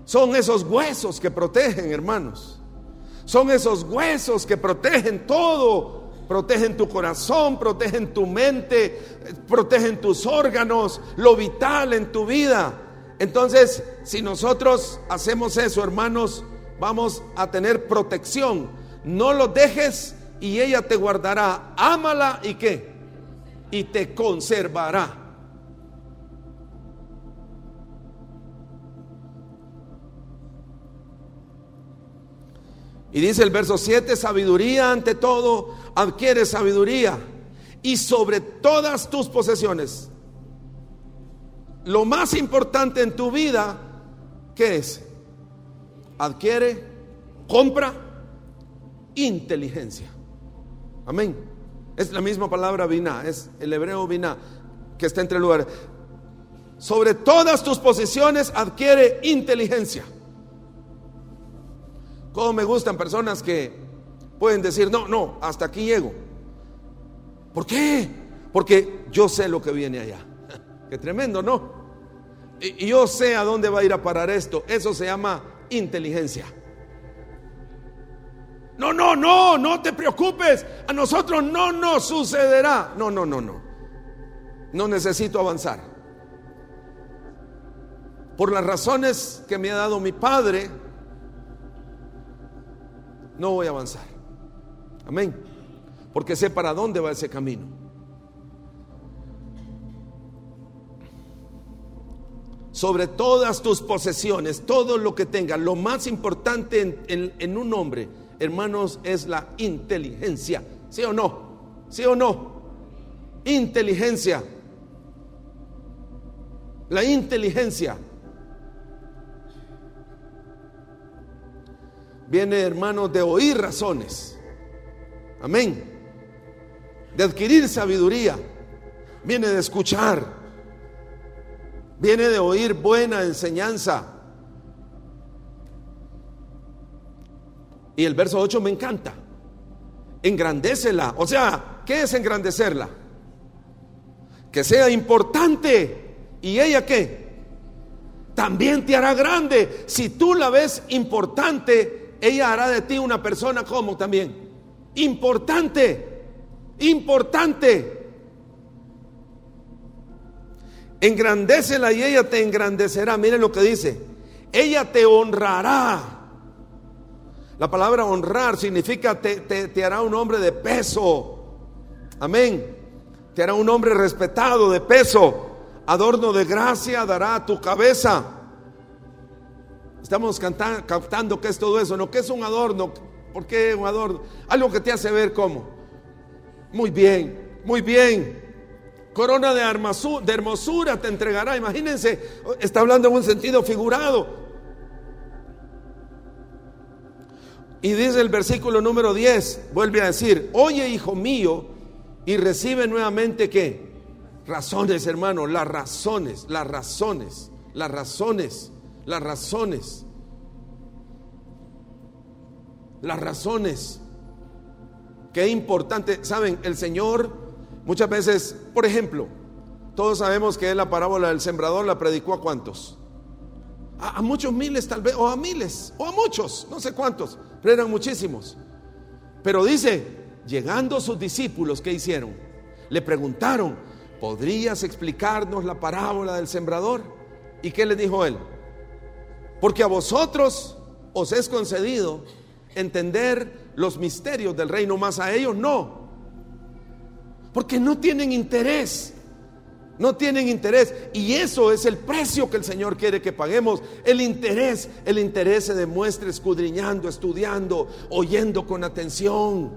Son esos huesos que protegen, hermanos. Son esos huesos que protegen todo. Protegen tu corazón, protegen tu mente, protegen tus órganos, lo vital en tu vida. Entonces, si nosotros hacemos eso, hermanos, vamos a tener protección. No lo dejes y ella te guardará. Ámala y ¿qué? Y te conservará. Y dice el verso 7, sabiduría ante todo, adquiere sabiduría. Y sobre todas tus posesiones, lo más importante en tu vida, ¿qué es? Adquiere, compra inteligencia. Amén. Es la misma palabra biná, es el hebreo biná, que está entre lugares. Sobre todas tus posesiones adquiere inteligencia. Como me gustan personas que pueden decir, no, hasta aquí llego. ¿Por qué? Porque yo sé lo que viene allá. Qué tremendo, ¿no? Y yo sé a dónde va a ir a parar esto. Eso se llama inteligencia. No te preocupes. A nosotros no nos sucederá. No. No necesito avanzar. Por las razones que me ha dado mi padre, no voy a avanzar. Amén. Porque sé para dónde va ese camino. Sobre todas tus posesiones, todo lo que tengas, lo más importante en un hombre, hermanos, es la inteligencia. ¿Sí o no? ¿Sí o no? Inteligencia. La inteligencia. Viene, hermanos, de oír razones. Amén. De adquirir sabiduría. Viene de escuchar. Viene de oír buena enseñanza. Y el verso 8 me encanta. Engrandécela. O sea, ¿qué es engrandecerla? Que sea importante. ¿Y ella qué? También te hará grande. Si tú la ves importante, ella hará de ti una persona como también importante. Importante. Engrandécela y ella te engrandecerá. Miren lo que dice. Ella te honrará. La palabra honrar significa te hará un hombre de peso. Amén. Te hará un hombre respetado, de peso. Adorno de gracia dará a tu cabeza. Estamos captando qué es todo eso. No, ¿qué es un adorno? ¿Por qué un adorno? Algo que te hace ver como muy bien, muy bien. Corona de hermosura te entregará. Imagínense, está hablando en un sentido figurado. Y dice el versículo número 10, vuelve a decir: oye, hijo mío, y recibe nuevamente ¿qué? Razones, hermano, las razones. Qué importante. Saben, el Señor muchas veces, por ejemplo, todos sabemos que la parábola del sembrador la predicó a ¿cuántos? A muchos miles tal vez, o a miles, o a muchos, no sé cuántos, pero eran muchísimos. Pero dice, llegando sus discípulos, ¿qué hicieron? Le preguntaron: ¿podrías explicarnos la parábola del sembrador? ¿Y qué les dijo él? Porque a vosotros os es concedido entender los misterios del reino, mas a ellos no, porque no tienen interés. No tienen interés. Y eso es el precio que el Señor quiere que paguemos. El interés se demuestra escudriñando, estudiando, oyendo con atención.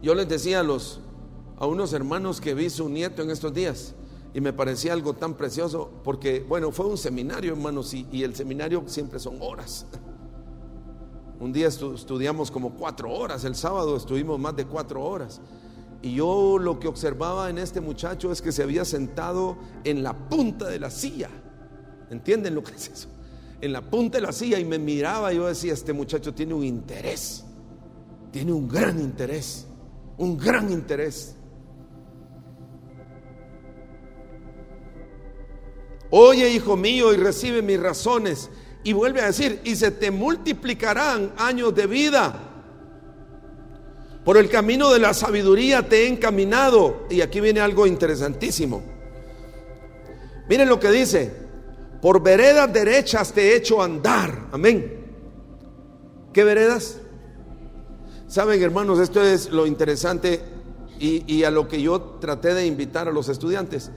Yo les decía a unos hermanos que vi su nieto en estos días, y me parecía algo tan precioso, porque bueno, fue un seminario, hermanos, y el seminario siempre son horas. Un día estudiamos como 4 horas, el sábado estuvimos más de 4 horas. Y yo lo que observaba en este muchacho es que se había sentado en la punta de la silla. ¿Entienden lo que es eso? En la punta de la silla, y me miraba y yo decía: este muchacho tiene un interés, tiene un gran interés, un gran interés. Oye, hijo mío, y recibe mis razones. Y vuelve a decir: y se te multiplicarán años de vida. Por el camino de la sabiduría te he encaminado. Y aquí viene algo interesantísimo. Miren lo que dice: por veredas derechas te he hecho andar. Amén. ¿Qué veredas? Saben, hermanos, esto es lo interesante y a lo que yo traté de invitar a los estudiantes.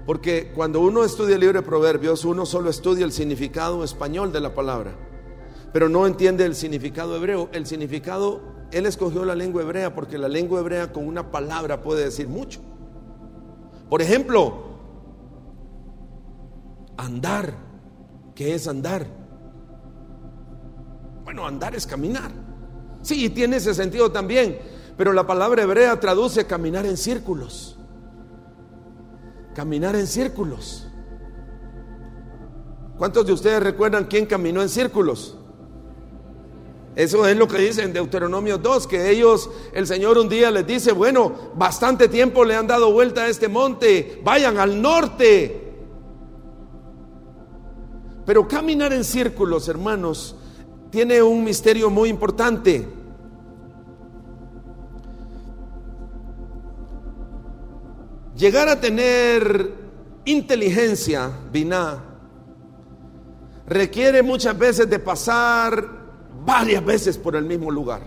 Porque cuando uno estudia el libro de Proverbios, uno solo estudia el significado español de la palabra, pero no entiende el significado hebreo. El significado, él escogió la lengua hebrea porque la lengua hebrea con una palabra puede decir mucho. Por ejemplo, andar. ¿Qué es andar? Bueno, andar es caminar. Sí, tiene ese sentido también, pero la palabra hebrea traduce caminar en círculos. Caminar en círculos. ¿Cuántos de ustedes recuerdan quién caminó en círculos? Eso es lo que dice en Deuteronomio 2, que ellos, el Señor un día les dice: bueno, bastante tiempo le han dado vuelta a este monte, vayan al norte. Pero caminar en círculos, hermanos, tiene un misterio muy importante. Llegar a tener inteligencia, biná, requiere muchas veces de pasar varias veces por el mismo lugar.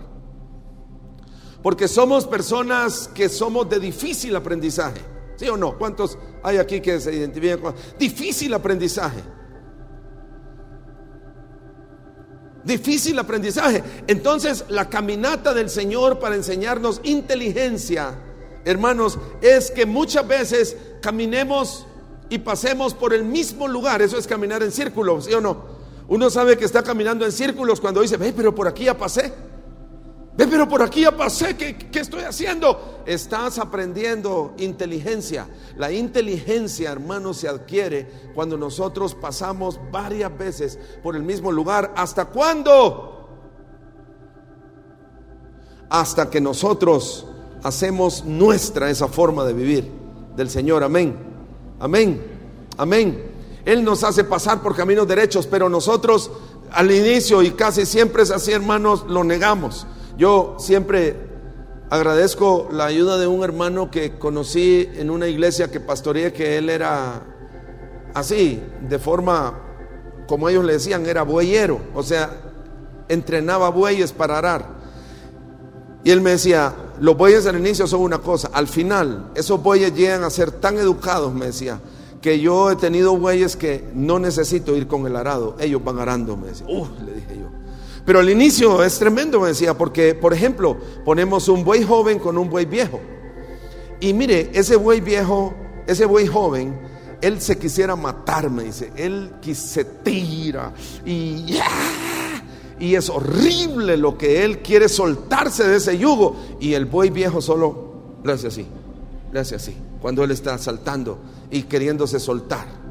Porque somos personas que somos de difícil aprendizaje. ¿Sí o no? ¿Cuántos hay aquí que se identifican con difícil aprendizaje? Difícil aprendizaje. Entonces, la caminata del Señor para enseñarnos inteligencia, hermanos, es que muchas veces caminemos y pasemos por el mismo lugar. Eso es caminar en círculos, ¿sí o no? Uno sabe que está caminando en círculos cuando dice, ve, pero por aquí ya pasé. Ve, pero por aquí ya pasé. ¿Qué estoy haciendo? Estás aprendiendo inteligencia. La inteligencia, hermanos, se adquiere cuando nosotros pasamos varias veces por el mismo lugar. ¿Hasta cuándo? Hasta que nosotros hacemos nuestra esa forma de vivir del Señor. Amén. Amén. Amén. Él nos hace pasar por caminos derechos, pero nosotros al inicio, y casi siempre es así, hermanos, lo negamos. Yo siempre agradezco la ayuda de un hermano que conocí en una iglesia que pastoreé, que él era así, de forma, como ellos le decían, era bueyero, o sea, entrenaba bueyes para arar. Y él me decía, los bueyes al inicio son una cosa, al final esos bueyes llegan a ser tan educados, me decía, que yo he tenido bueyes que no necesito ir con el arado, ellos van arando, me decía. Le dije yo. Pero al inicio es tremendo, me decía, porque, por ejemplo, ponemos un buey joven con un buey viejo. Y mire, ese buey viejo, ese buey joven, él se quisiera matar, me dice. Él se tira y es horrible lo que él quiere soltarse de ese yugo. Y el buey viejo solo le hace así, cuando él está saltando y queriéndose soltar.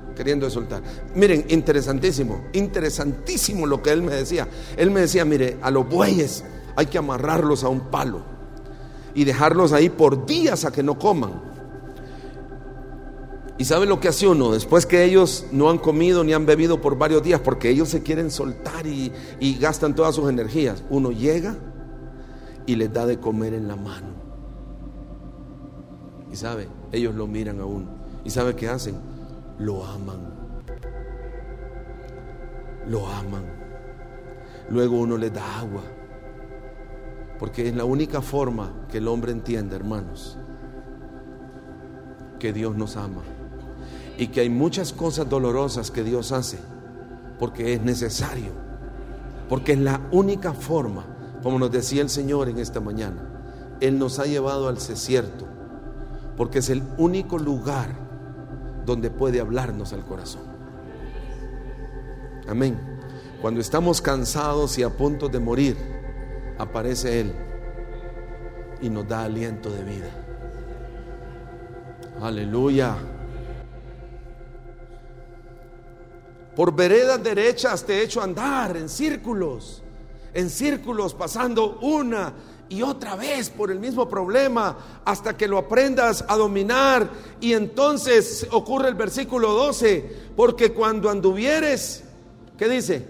Miren, interesantísimo lo que él me decía. Él me decía, mire, a los bueyes hay que amarrarlos a un palo y dejarlos ahí por días a que no coman. ¿Y sabe lo que hace uno? Después que ellos no han comido ni han bebido por varios días, porque ellos se quieren soltar y gastan todas sus energías, uno llega y les da de comer en la mano. Y sabe, ellos lo miran a uno. ¿Y sabe qué hacen? Lo aman. Luego uno les da agua, porque es la única forma que el hombre entiende, hermanos, que Dios nos ama y que hay muchas cosas dolorosas que Dios hace porque es necesario, porque es la única forma, como nos decía el Señor en esta mañana. Él nos ha llevado al desierto porque es el único lugar donde puede hablarnos al corazón. Amén. Cuando estamos cansados y a punto de morir, aparece Él y nos da aliento de vida. Aleluya. Por veredas derechas te he hecho andar en círculos, pasando una y otra vez por el mismo problema hasta que lo aprendas a dominar. Y entonces ocurre el versículo 12, porque cuando anduvieres, ¿qué dice?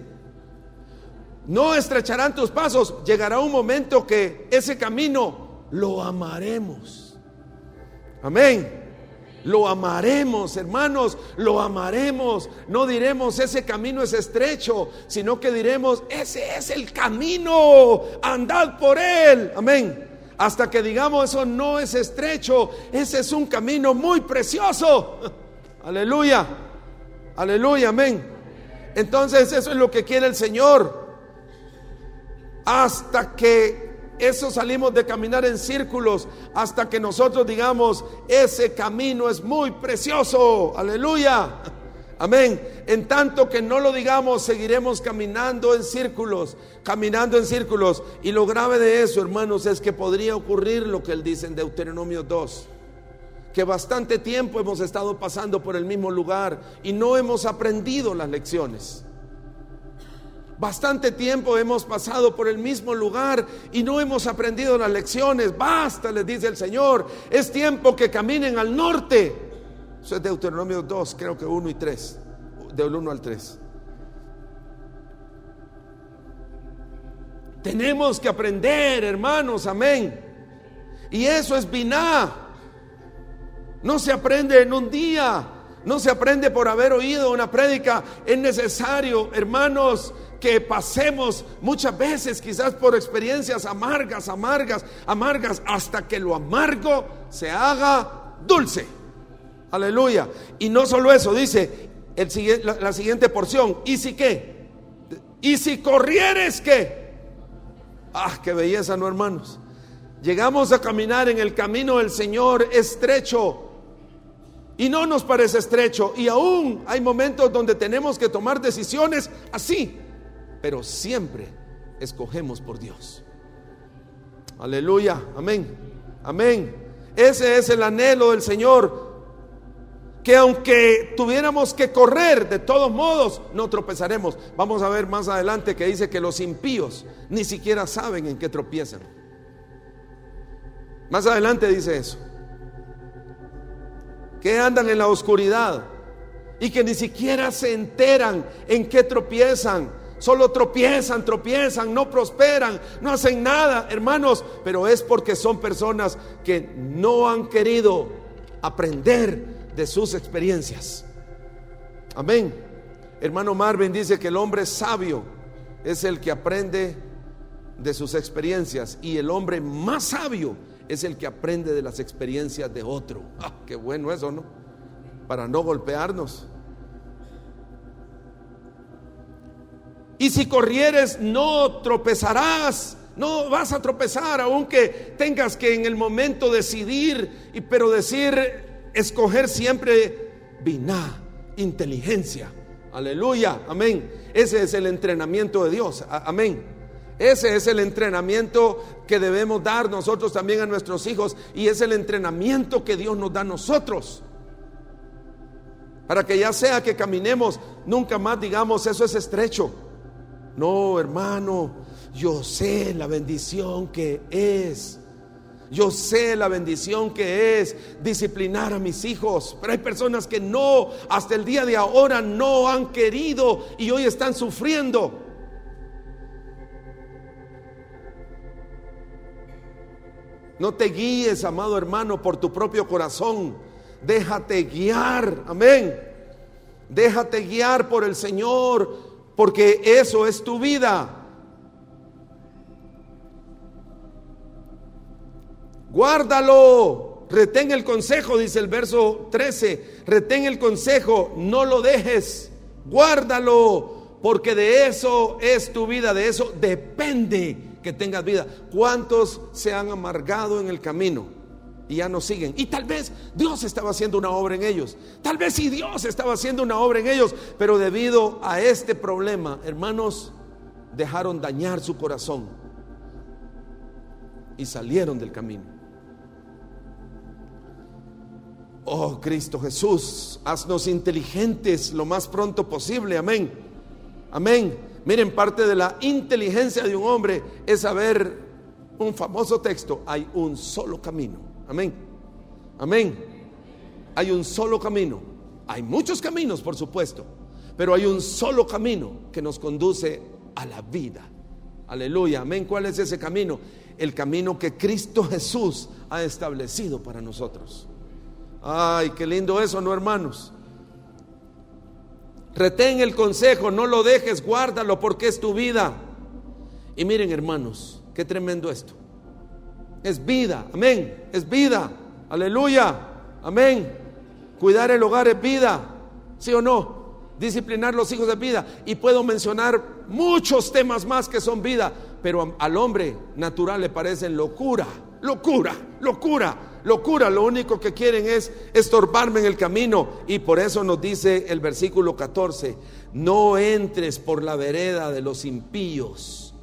No estrecharán tus pasos. Llegará un momento que ese camino lo amaremos. Amén. Lo amaremos, hermanos, lo amaremos. No diremos ese camino es estrecho, sino que diremos ese es el camino, andad por él. Amén. Hasta que digamos eso no es estrecho, ese es un camino muy precioso. Aleluya, aleluya, amén. Entonces eso es lo que quiere el Señor. Hasta que eso salimos de caminar en círculos, hasta que nosotros digamos ese camino es muy precioso. Aleluya, amén. En tanto que no lo digamos, seguiremos caminando en círculos. Y lo grave de eso, hermanos, es que podría ocurrir lo que él dice en Deuteronomio 2, que bastante tiempo hemos estado pasando por el mismo lugar y no hemos aprendido las lecciones. Bastante tiempo hemos pasado por el mismo lugar y no hemos aprendido las lecciones. Basta, les dice el Señor, es tiempo que caminen al norte. Eso es Deuteronomio 2, creo que 1 y 3, del 1 al 3. Tenemos que aprender, hermanos, amén. Y eso es biná. No se aprende en un día, No se aprende por haber oído una prédica. Es necesario, hermanos, que pasemos muchas veces quizás por experiencias amargas, hasta que lo amargo se haga dulce. Aleluya. Y no solo eso, dice la siguiente porción. ¿Y si qué? ¿Y si corrieres qué? Ah, qué belleza, ¿no, hermanos? Llegamos a caminar en el camino del Señor estrecho y no nos parece estrecho, y aún hay momentos donde tenemos que tomar decisiones así, pero siempre escogemos por Dios. Aleluya, amén, amén. Ese es el anhelo del Señor, que aunque tuviéramos que correr, de todos modos no tropezaremos. Vamos a ver más adelante que dice que los impíos ni siquiera saben en qué tropiezan. Más adelante dice eso, que andan en la oscuridad y que ni siquiera se enteran en qué tropiezan. Solo tropiezan, no prosperan, no hacen nada, hermanos. Pero es porque son personas que no han querido aprender de sus experiencias. Amén. Hermano Marvin dice que el hombre sabio es el que aprende de sus experiencias, y el hombre más sabio es el que aprende de las experiencias de otro. Ah, qué bueno eso, ¿no? Para no golpearnos. Y si corrieres no tropezarás. No vas a tropezar, aunque tengas que en el momento decidir, pero escoger siempre biná, inteligencia. Aleluya, amén. Ese es el entrenamiento de Dios, amén. Ese es el entrenamiento que debemos dar nosotros también a nuestros hijos, y es el entrenamiento que Dios nos da a nosotros, para que ya sea que caminemos, nunca más digamos eso es estrecho. No, hermano, yo sé la bendición que es. Yo sé la bendición que es disciplinar a mis hijos, pero hay personas que no, hasta el día de ahora no han querido y hoy están sufriendo. No te guíes, amado hermano, por tu propio corazón. Déjate guiar, amén. Déjate guiar por el Señor, porque eso es tu vida. Guárdalo, retén el consejo, dice el verso 13. Retén el consejo, no lo dejes, guárdalo, porque de eso es tu vida, de eso depende que tengas vida. ¿Cuántos se han amargado en el camino y ya no siguen? Y tal vez Dios estaba haciendo una obra en ellos, tal vez sí Dios estaba haciendo una obra en ellos, pero debido a este problema, hermanos, dejaron dañar su corazón y salieron del camino. Oh Cristo Jesús, haznos inteligentes lo más pronto posible, amén, amén. Miren, parte de la inteligencia de un hombre es saber un famoso texto: hay un solo camino. Amén, amén. Hay un solo camino. Hay muchos caminos, por supuesto, pero hay un solo camino que nos conduce a la vida. Aleluya, amén. ¿Cuál es ese camino? El camino que Cristo Jesús ha establecido para nosotros. Ay, qué lindo eso, ¿no, hermanos? Retén el consejo, no lo dejes, guárdalo, porque es tu vida. Y miren, hermanos, qué tremendo esto. Es vida, amén, es vida, aleluya, amén. Cuidar el hogar es vida, ¿sí o no? Disciplinar los hijos es vida. Y puedo mencionar muchos temas más que son vida, pero al hombre natural le parecen locura. Lo único que quieren es estorbarme en el camino. Y por eso nos dice el versículo 14: no entres por la vereda de los impíos.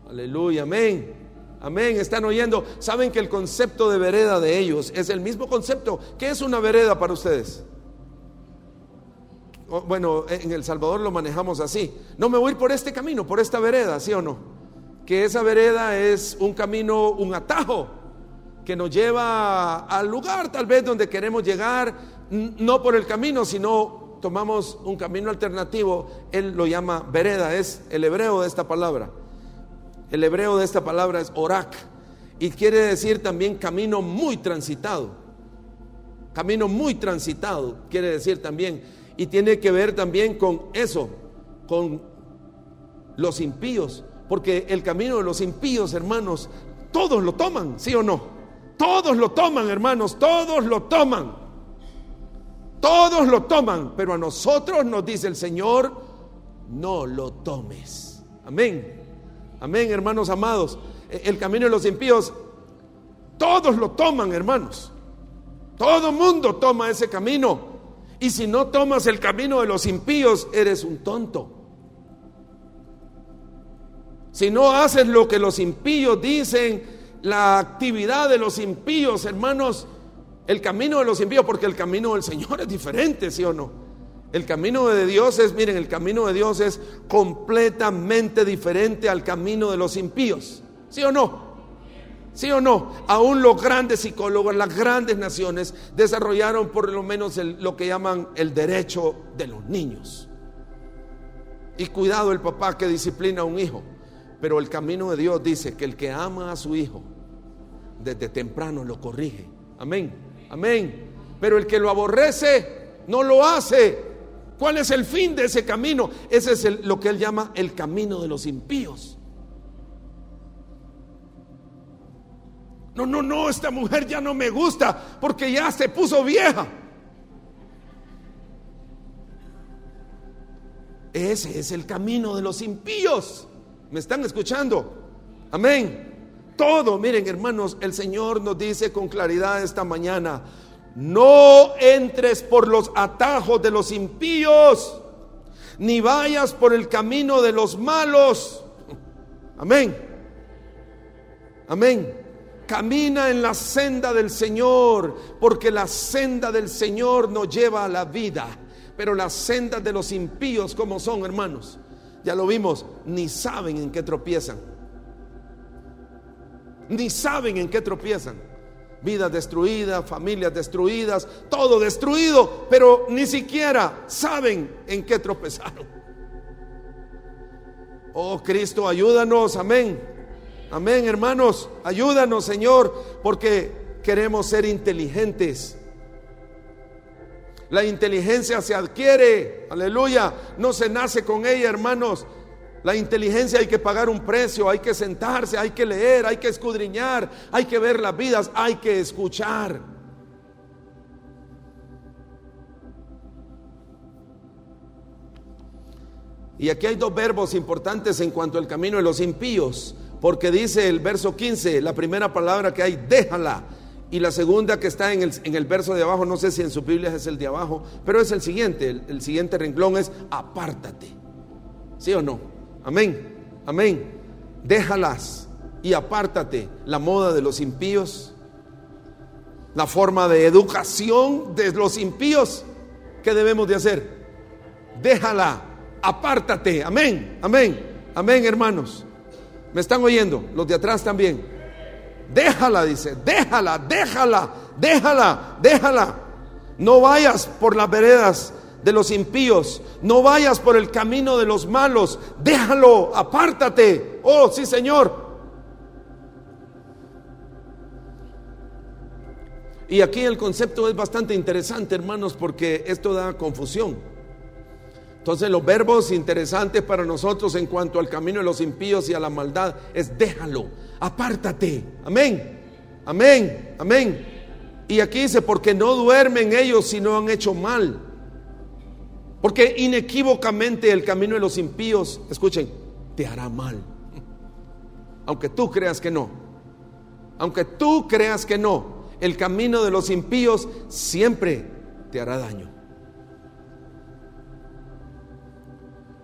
Aleluya, amén, amén. ¿Están oyendo? ¿Saben que el concepto de vereda de ellos es el mismo concepto? ¿Qué es una vereda para ustedes? Bueno, en El Salvador lo manejamos así: no me voy a ir por este camino, por esta vereda, ¿sí o no? Que esa vereda es un camino, un atajo que nos lleva al lugar tal vez donde queremos llegar, no por el camino, sino tomamos un camino alternativo. Él lo llama vereda, es el hebreo de esta palabra. El hebreo de esta palabra es orak, y quiere decir también camino muy transitado. camino muy transitado, quiere decir también. Y tiene que ver también con eso, con los impíos. Porque el camino de los impíos, hermanos, todos lo toman, ¿sí o no? Todos lo toman, hermanos, todos lo toman. Todos lo toman, pero a nosotros nos dice el Señor, no lo tomes. Amén. Amén, hermanos amados. El camino de los impíos, todos lo toman, hermanos. Todo mundo toma ese camino. Y si no tomas el camino de los impíos, eres un tonto. Si no haces lo que los impíos dicen, la actividad de los impíos, hermanos, el camino de los impíos, porque el camino del Señor es diferente, ¿sí o no? El camino de Dios es, miren, el camino de Dios es completamente diferente al camino de los impíos, ¿sí o no? ¿Sí o no? Aún los grandes psicólogos, las grandes naciones desarrollaron por lo menos lo que llaman el derecho de los niños. Y cuidado el papá que disciplina a un hijo, pero el camino de Dios dice que el que ama a su hijo desde temprano lo corrige. Amén, amén. Pero el que lo aborrece no lo hace. ¿Cuál es el fin de ese camino? Ese es lo que él llama el camino de los impíos. No, esta mujer ya no me gusta porque ya se puso vieja. Ese es el camino de los impíos. ¿Me están escuchando? Amén. Todo, miren hermanos, el Señor nos dice con claridad esta mañana: no entres por los atajos de los impíos, ni vayas por el camino de los malos. Amén. Amén. Camina en la senda del Señor, porque la senda del Señor nos lleva a la vida. Pero las sendas de los impíos, ¿cómo son, hermanos? Ya lo vimos, ni saben en qué tropiezan. Ni saben en qué tropiezan. Vidas destruidas, familias destruidas, todo destruido, pero ni siquiera saben en qué tropezaron. Oh Cristo, ayúdanos, amén. Amén, hermanos, ayúdanos, Señor, porque queremos ser inteligentes. La inteligencia se adquiere, aleluya, no se nace con ella, hermanos. La inteligencia hay que pagar un precio, hay que sentarse, hay que leer, hay que escudriñar, hay que ver las vidas, hay que escuchar. Y aquí hay dos verbos importantes en cuanto al camino de los impíos, porque dice el verso 15, la primera palabra que hay, déjala. Y la segunda que está en el verso de abajo, no sé si en su Biblia es el de abajo, pero es el siguiente, el siguiente renglón es apártate. ¿Sí o no? Amén, amén. Déjalas y apártate. La moda de los impíos, la forma de educación de los impíos. ¿Qué debemos de hacer? Déjala, apártate. Amén, amén, amén, hermanos. ¿Me están oyendo? Los de atrás también. Déjala, dice, déjala, déjala, déjala, déjala. No vayas por las veredas de los impíos, no vayas por el camino de los malos, déjalo, apártate. Oh, sí, Señor. Y aquí el concepto es bastante interesante, hermanos, porque esto da confusión. Entonces los verbos interesantes para nosotros en cuanto al camino de los impíos y a la maldad es déjalo, apártate. Amén, amén, amén. Y aquí dice, porque no duermen ellos si no han hecho mal. Porque inequívocamente el camino de los impíos, escuchen, te hará mal. Aunque tú creas que no. Aunque tú creas que no, el camino de los impíos siempre te hará daño.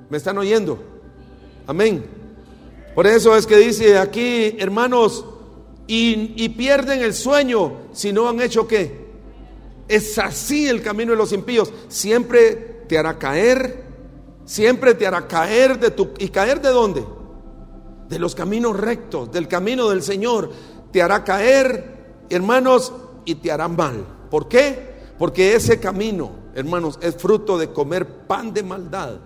¿Me están oyendo? Amén. Por eso es que dice aquí, hermanos, y pierden el sueño si no han hecho ¿qué? Es así el camino de los impíos. Siempre te hará caer, siempre te hará caer ¿y caer de dónde? De los caminos rectos, del camino del Señor. Te hará caer, hermanos, y te hará mal. ¿Por qué? Porque ese camino, hermanos, es fruto de comer pan de maldad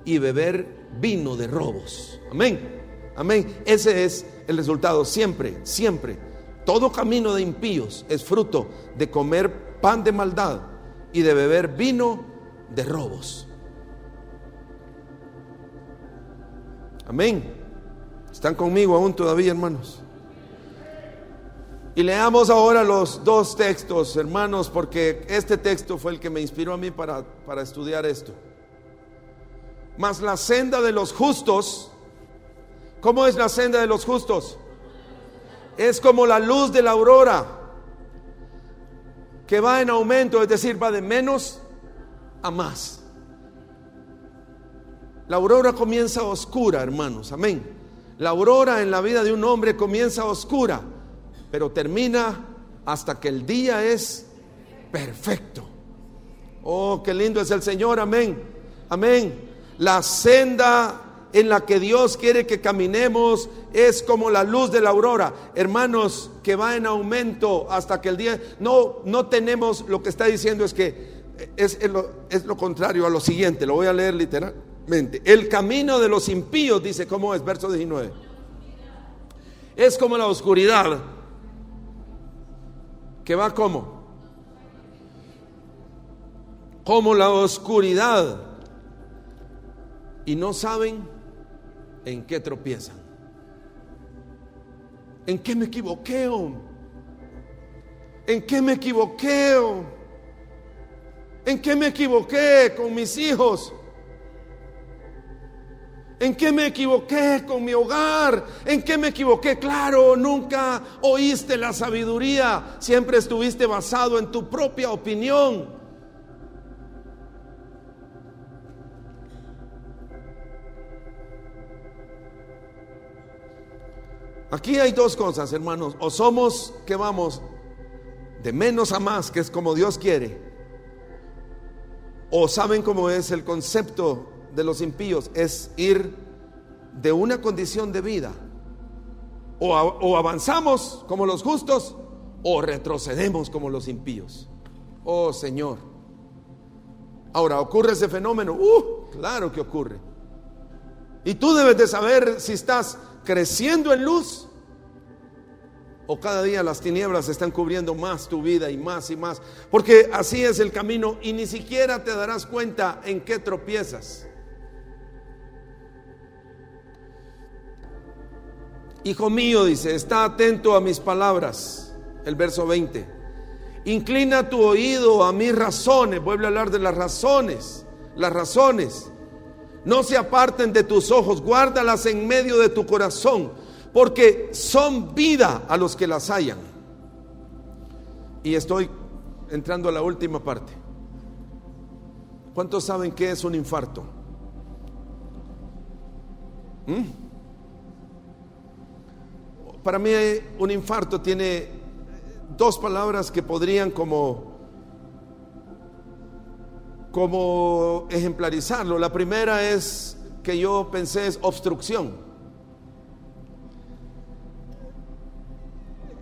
y beber vino de robos. Amén, amén. Ese es el resultado siempre, siempre. todo camino de impíos es fruto de comer pan de maldad y de beber vino de robos. Amén. ¿Están conmigo aún todavía, hermanos? Y leamos ahora los dos textos, hermanos, porque este texto fue el que me inspiró a mí para estudiar esto. Mas la senda de los justos, ¿cómo es la senda de los justos? Es como la luz de la aurora, que va en aumento, es decir, va de menos a más. La aurora comienza oscura, hermanos, amén. La aurora en la vida de un hombre comienza oscura, pero termina hasta que el día es perfecto. Oh, qué lindo es el Señor, amén, amén. La senda en la que Dios quiere que caminemos es como la luz de la aurora, hermanos, que va en aumento hasta que el día. No tenemos, lo que está diciendo es que es lo contrario a lo siguiente. Lo voy a leer literalmente. El camino de los impíos, dice, ¿cómo es? Verso 19. Es como la oscuridad, que va como la oscuridad, y no saben en qué tropiezan. ¿En qué me equivoqué? ¿En qué me equivoqué? ¿En qué me equivoqué con mis hijos? ¿En qué me equivoqué con mi hogar? ¿En qué me equivoqué? Claro, nunca oíste la sabiduría, siempre estuviste basado en tu propia opinión. Aquí hay dos cosas, hermanos. O somos que vamos de menos a más, que es como Dios quiere. O saben cómo es el concepto de los impíos, es ir de una condición de vida. O avanzamos como los justos, o retrocedemos como los impíos. Oh Señor. Ahora, ¿ocurre ese fenómeno? Claro que ocurre. Y tú debes de saber si estás creciendo en luz, o cada día las tinieblas están cubriendo más tu vida y más, porque así es el camino y ni siquiera te darás cuenta en qué tropiezas. Hijo mío, dice, está atento a mis palabras. El verso 20. Inclina tu oído a mis razones. Vuelve a hablar de las razones. Las razones no se aparten de tus ojos, guárdalas en medio de tu corazón, porque son vida a los que las hallan. Y estoy entrando a la última parte. ¿Cuántos saben qué es un infarto? Para mí un infarto tiene dos palabras que podrían como ejemplarizarlo. La primera es que yo pensé es obstrucción.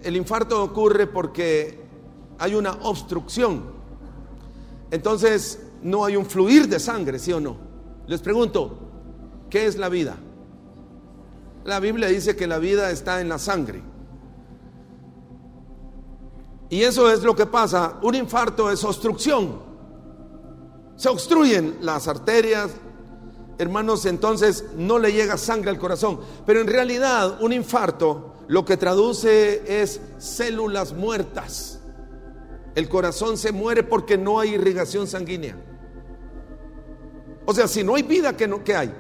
El infarto ocurre porque hay una obstrucción. Entonces no hay un fluir de sangre, ¿sí o no? Les pregunto, ¿qué es la vida? La Biblia dice que la vida está en la sangre. Y eso es lo que pasa. Un infarto es obstrucción. Se obstruyen las arterias, hermanos, entonces no le llega sangre al corazón. Pero en realidad un infarto lo que traduce es células muertas. El corazón se muere porque no hay irrigación sanguínea. O sea, si no hay vida, ¿qué hay?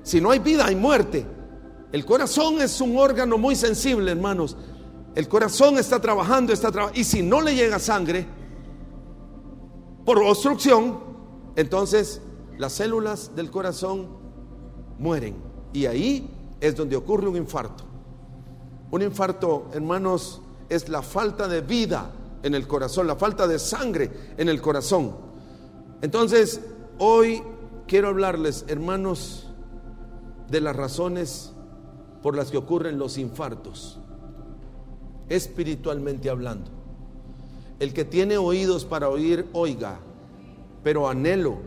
Si no hay vida, hay muerte. El corazón es un órgano muy sensible, hermanos. El corazón está trabajando, y si no le llega sangre por obstrucción, entonces las células del corazón mueren. Y ahí es donde ocurre un infarto. Un infarto, hermanos, es la falta de vida en el corazón, la falta de sangre en el corazón. Entonces, hoy quiero hablarles, hermanos, de las razones por las que ocurren los infartos, espiritualmente hablando. El que tiene oídos para oír, oiga. Pero anhelo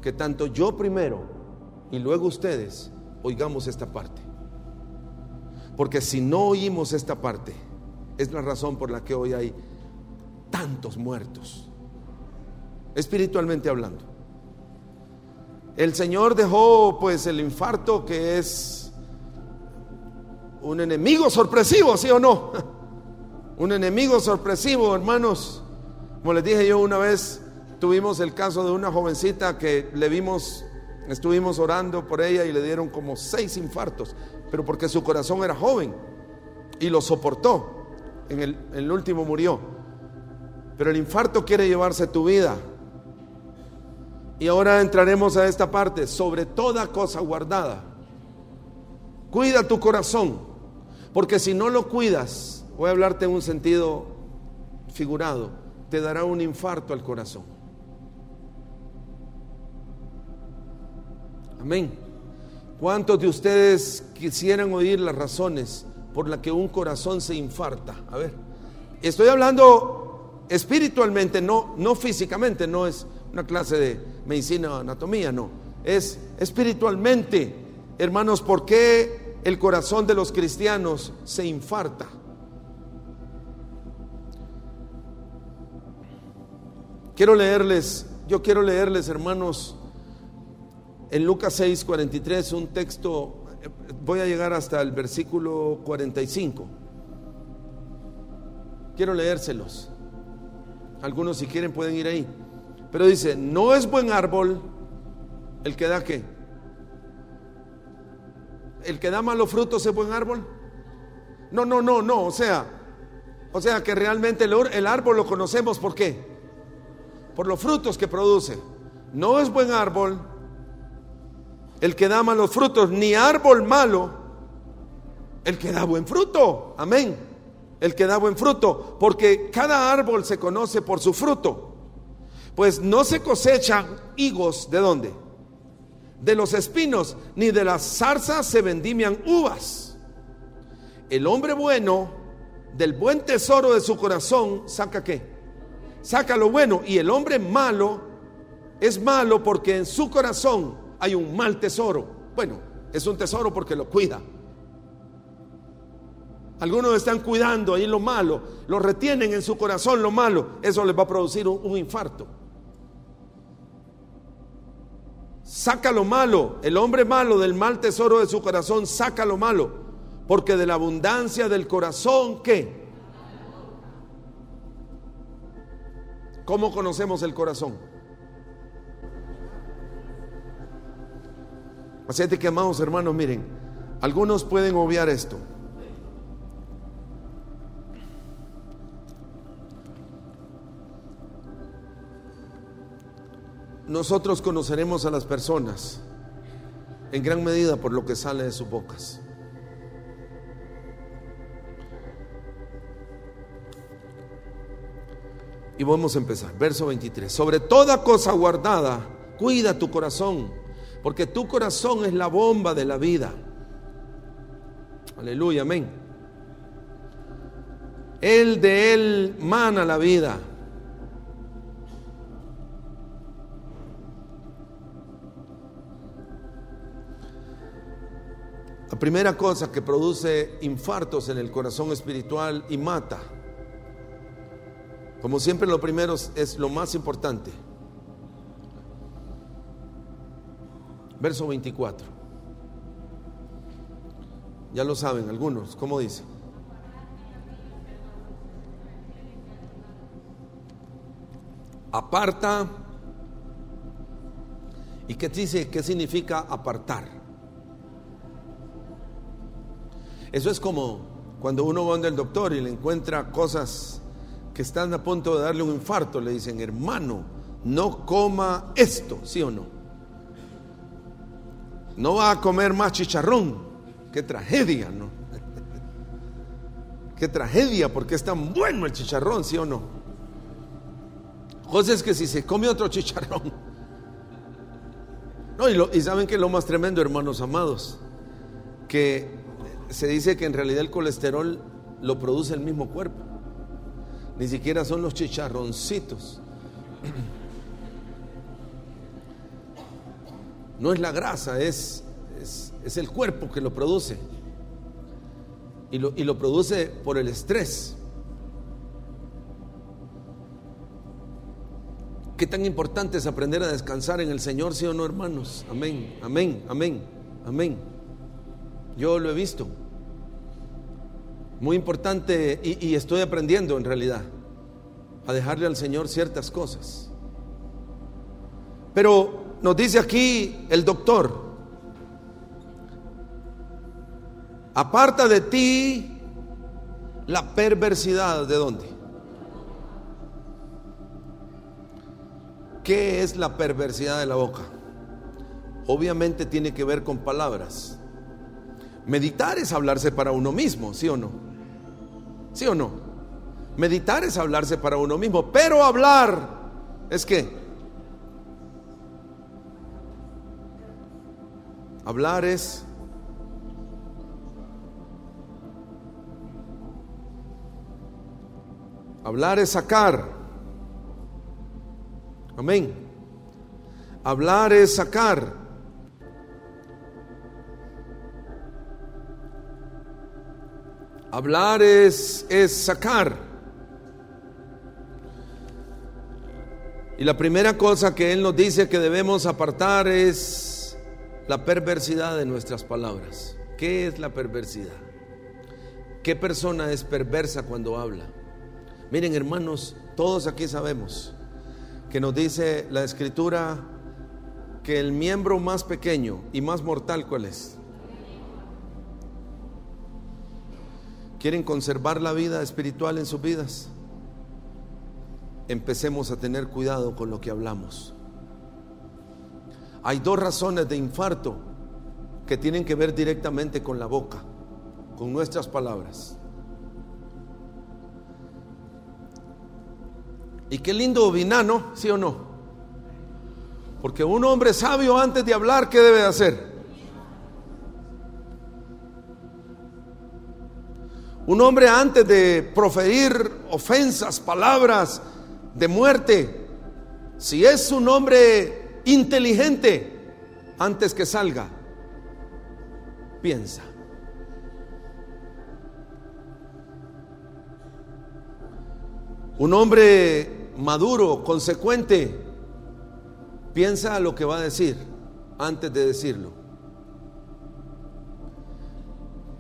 que tanto yo primero y luego ustedes oigamos esta parte. Porque si no oímos esta parte, Es la razón por la que hoy hay tantos muertos, espiritualmente hablando. El Señor dejó pues el infarto, que es un enemigo sorpresivo, ¿sí o no? Un enemigo sorpresivo, hermanos. Como les dije yo una vez, tuvimos el caso de una jovencita que le vimos, estuvimos orando por ella y le dieron como 6 infartos, pero porque su corazón era joven y lo soportó. En el último murió. Pero el infarto quiere llevarse tu vida. Y ahora entraremos a esta parte. Sobre toda cosa guardada, cuida tu corazón, porque si no lo cuidas, voy a hablarte en un sentido figurado, te dará un infarto al corazón. Amén. ¿Cuántos de ustedes quisieran oír las razones por las que un corazón se infarta? A ver, estoy hablando espiritualmente, no físicamente, no es una clase de medicina o anatomía, no, es espiritualmente. Hermanos, ¿por qué el corazón de los cristianos se infarta? Yo quiero leerles, hermanos, en Lucas 6:43, un texto. Voy a llegar hasta el versículo 45. Quiero leérselos. Algunos, si quieren, pueden ir ahí. Pero dice: no es buen árbol el que da ¿qué? ¿El que da malos frutos es buen árbol? No. O sea que realmente el árbol lo conocemos. ¿Por qué? Por los frutos que produce. No es buen árbol el que da malos frutos, ni árbol malo el que da buen fruto. Amén. El que da buen fruto, porque cada árbol se conoce por su fruto. Pues no se cosechan higos, ¿de dónde? De los espinos, ni de las zarzas se vendimian uvas. El hombre bueno, del buen tesoro de su corazón, ¿saca qué? Saca lo bueno. Y el hombre malo es malo porque en su corazón hay un mal tesoro. Bueno, es un tesoro porque lo cuida. Algunos están cuidando ahí lo malo, lo retienen en su corazón lo malo. Eso les va a producir un infarto. Saca lo malo. El hombre malo del mal tesoro de su corazón saca lo malo, porque de la abundancia del corazón, ¿qué? ¿Cómo conocemos el corazón? Así que, amados hermanos, miren, algunos pueden obviar esto. Nosotros conoceremos a las personas en gran medida por lo que sale de sus bocas. Y vamos a empezar, verso 23. Sobre toda cosa guardada, cuida tu corazón, porque tu corazón es la bomba de la vida. Aleluya, amén. De él mana la vida. La primera cosa que produce infartos en el corazón espiritual y mata, como siempre, lo primero es lo más importante. Verso 24. Ya lo saben algunos, ¿cómo dice? Aparta. ¿Y qué dice? ¿Qué significa apartar? Eso es como cuando uno va donde el doctor y le encuentra cosas que están a punto de darle un infarto. Le dicen: hermano, no coma esto, ¿sí o no? No va a comer más chicharrón. Qué tragedia, ¿no? Qué tragedia, porque es tan bueno el chicharrón, ¿sí o no? Cosa es que si se come otro chicharrón, no, y saben que lo más tremendo, hermanos amados, que se dice que en realidad el colesterol lo produce el mismo cuerpo. Ni siquiera son los chicharroncitos. No es la grasa, es el cuerpo que lo produce. Y lo produce por el estrés. Qué tan importante es aprender a descansar en el Señor, ¿sí o no, hermanos? Amén, amén, amén, amén. Yo lo he visto. Muy importante, y estoy aprendiendo en realidad a dejarle al Señor ciertas cosas. Pero nos dice aquí el doctor: aparta de ti la perversidad. ¿De dónde? ¿Qué es la perversidad de la boca? Obviamente tiene que ver con palabras. Meditar es hablarse para uno mismo, ¿sí o no? ¿Sí o no? Meditar es hablarse para uno mismo, pero hablar es ¿qué? Hablar es sacar. Amén. Hablar es sacar. Hablar es sacar. Y la primera cosa que Él nos dice que debemos apartar es la perversidad de nuestras palabras. ¿Qué es la perversidad? ¿Qué persona es perversa cuando habla? Miren, hermanos, todos aquí sabemos que nos dice la Escritura que el miembro más pequeño y más mortal, ¿cuál es? ¿Quieren conservar la vida espiritual en sus vidas? Empecemos a tener cuidado con lo que hablamos. Hay dos razones de infarto que tienen que ver directamente con la boca, con nuestras palabras. Y qué lindo opinar, ¿no? ¿Sí o no? Porque un hombre sabio, antes de hablar, ¿qué debe hacer? Un hombre, antes de proferir ofensas, palabras de muerte, si es un hombre inteligente, antes que salga, piensa. Un hombre maduro, consecuente, piensa lo que va a decir antes de decirlo.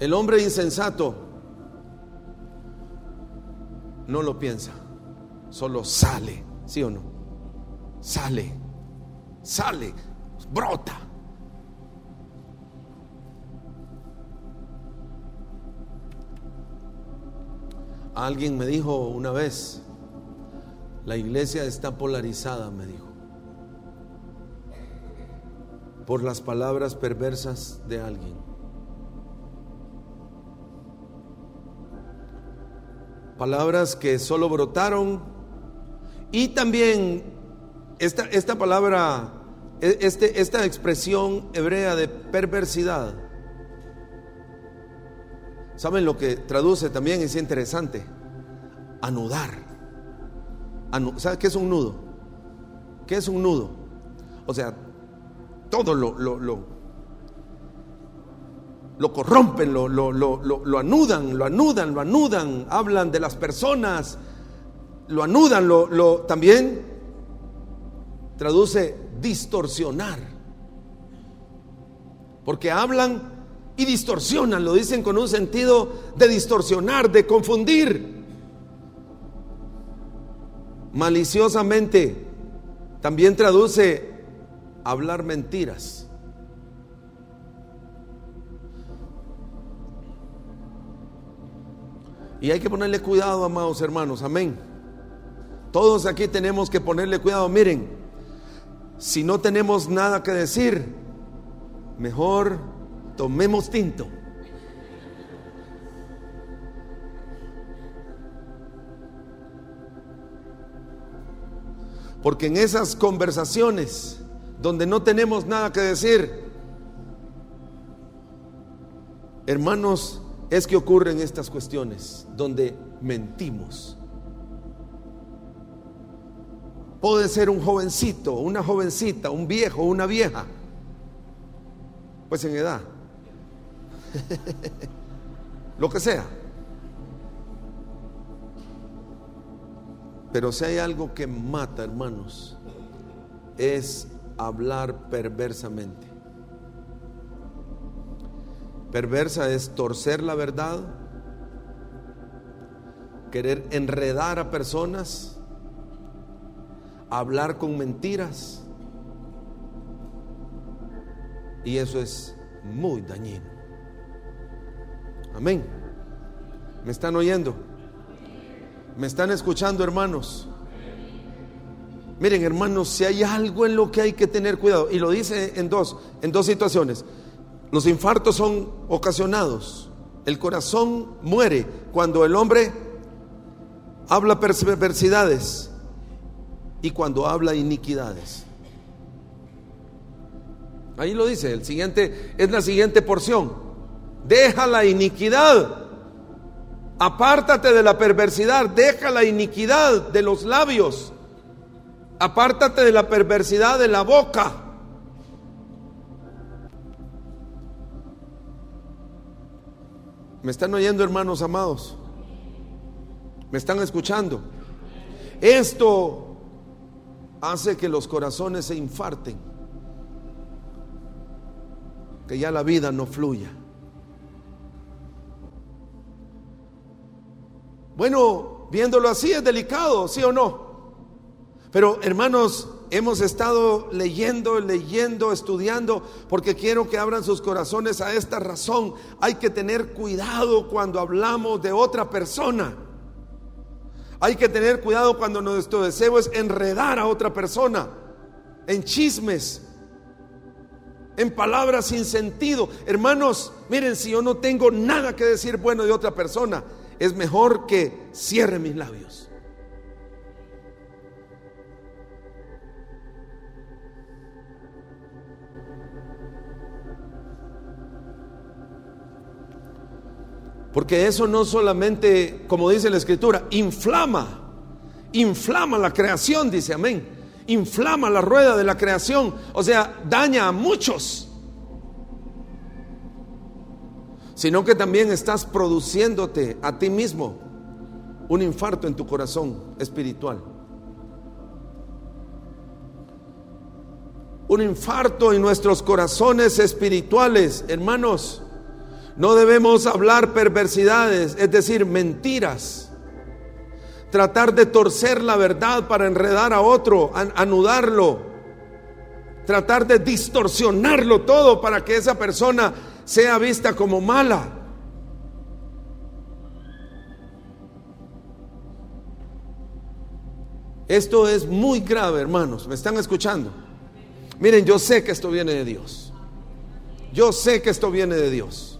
El hombre insensato no lo piensa, solo sale, ¿sí o no? Sale, brota. Alguien me dijo una vez: la iglesia está polarizada, me dijo, por las palabras perversas de alguien. Palabras que solo brotaron. Y también esta palabra, esta expresión hebrea de perversidad, ¿saben lo que traduce también? Es interesante. Anudar. ¿Sabes qué es un nudo? ¿Qué es un nudo? O sea, todo lo corrompen, lo anudan, hablan de las personas, lo anudan, también traduce distorsionar, porque hablan y distorsionan, lo dicen con un sentido de distorsionar, de confundir. Maliciosamente también traduce hablar mentiras. Y hay que ponerle cuidado, amados hermanos, amén. Todos aquí tenemos que ponerle cuidado. Miren, si no tenemos nada que decir, mejor tomemos tinto. Porque en esas conversaciones donde no tenemos nada que decir, hermanos, es que ocurren estas cuestiones donde mentimos. Puede ser un jovencito, una jovencita, un viejo, una vieja, pues en edad, lo que sea. Pero si hay algo que mata, hermanos, es hablar perversamente. Perversa es torcer la verdad, querer enredar a personas, hablar con mentiras, y eso es muy dañino. Amén. ¿Me están oyendo? ¿Me están escuchando, hermanos? Miren, hermanos, si hay algo en lo que hay que tener cuidado, y lo dice en dos situaciones. Los infartos son ocasionados. El corazón muere cuando el hombre habla perversidades y cuando habla iniquidades. Ahí lo dice, es la siguiente porción. Deja la iniquidad, apártate de la perversidad, deja la iniquidad de los labios, apártate de la perversidad de la boca. ¿Me están oyendo, hermanos amados? ¿Me están escuchando? Esto hace que los corazones se infarten, que ya la vida no fluya. Bueno, viéndolo así es delicado, ¿sí o no? Pero, hermanos, hemos estado leyendo, estudiando, porque quiero que abran sus corazones a esta razón. Hay que tener cuidado cuando hablamos de otra persona. Hay que tener cuidado cuando nuestro deseo es enredar a otra persona en chismes, en palabras sin sentido. Hermanos, miren, si yo no tengo nada que decir bueno de otra persona, es mejor que cierre mis labios. Porque eso no solamente, como dice la Escritura, inflama la creación, dice, amén. Inflama la rueda de la creación, o sea, daña a muchos, sino que también estás produciéndote a ti mismo un infarto en tu corazón espiritual. Un infarto en nuestros corazones espirituales, hermanos. No debemos hablar perversidades, es decir, mentiras. Tratar de torcer la verdad para enredar a otro, anudarlo. Tratar de distorsionarlo todo para que esa persona sea vista como mala. Esto es muy grave, hermanos. ¿Me están escuchando? Miren, yo sé que esto viene de Dios. Yo sé que esto viene de Dios.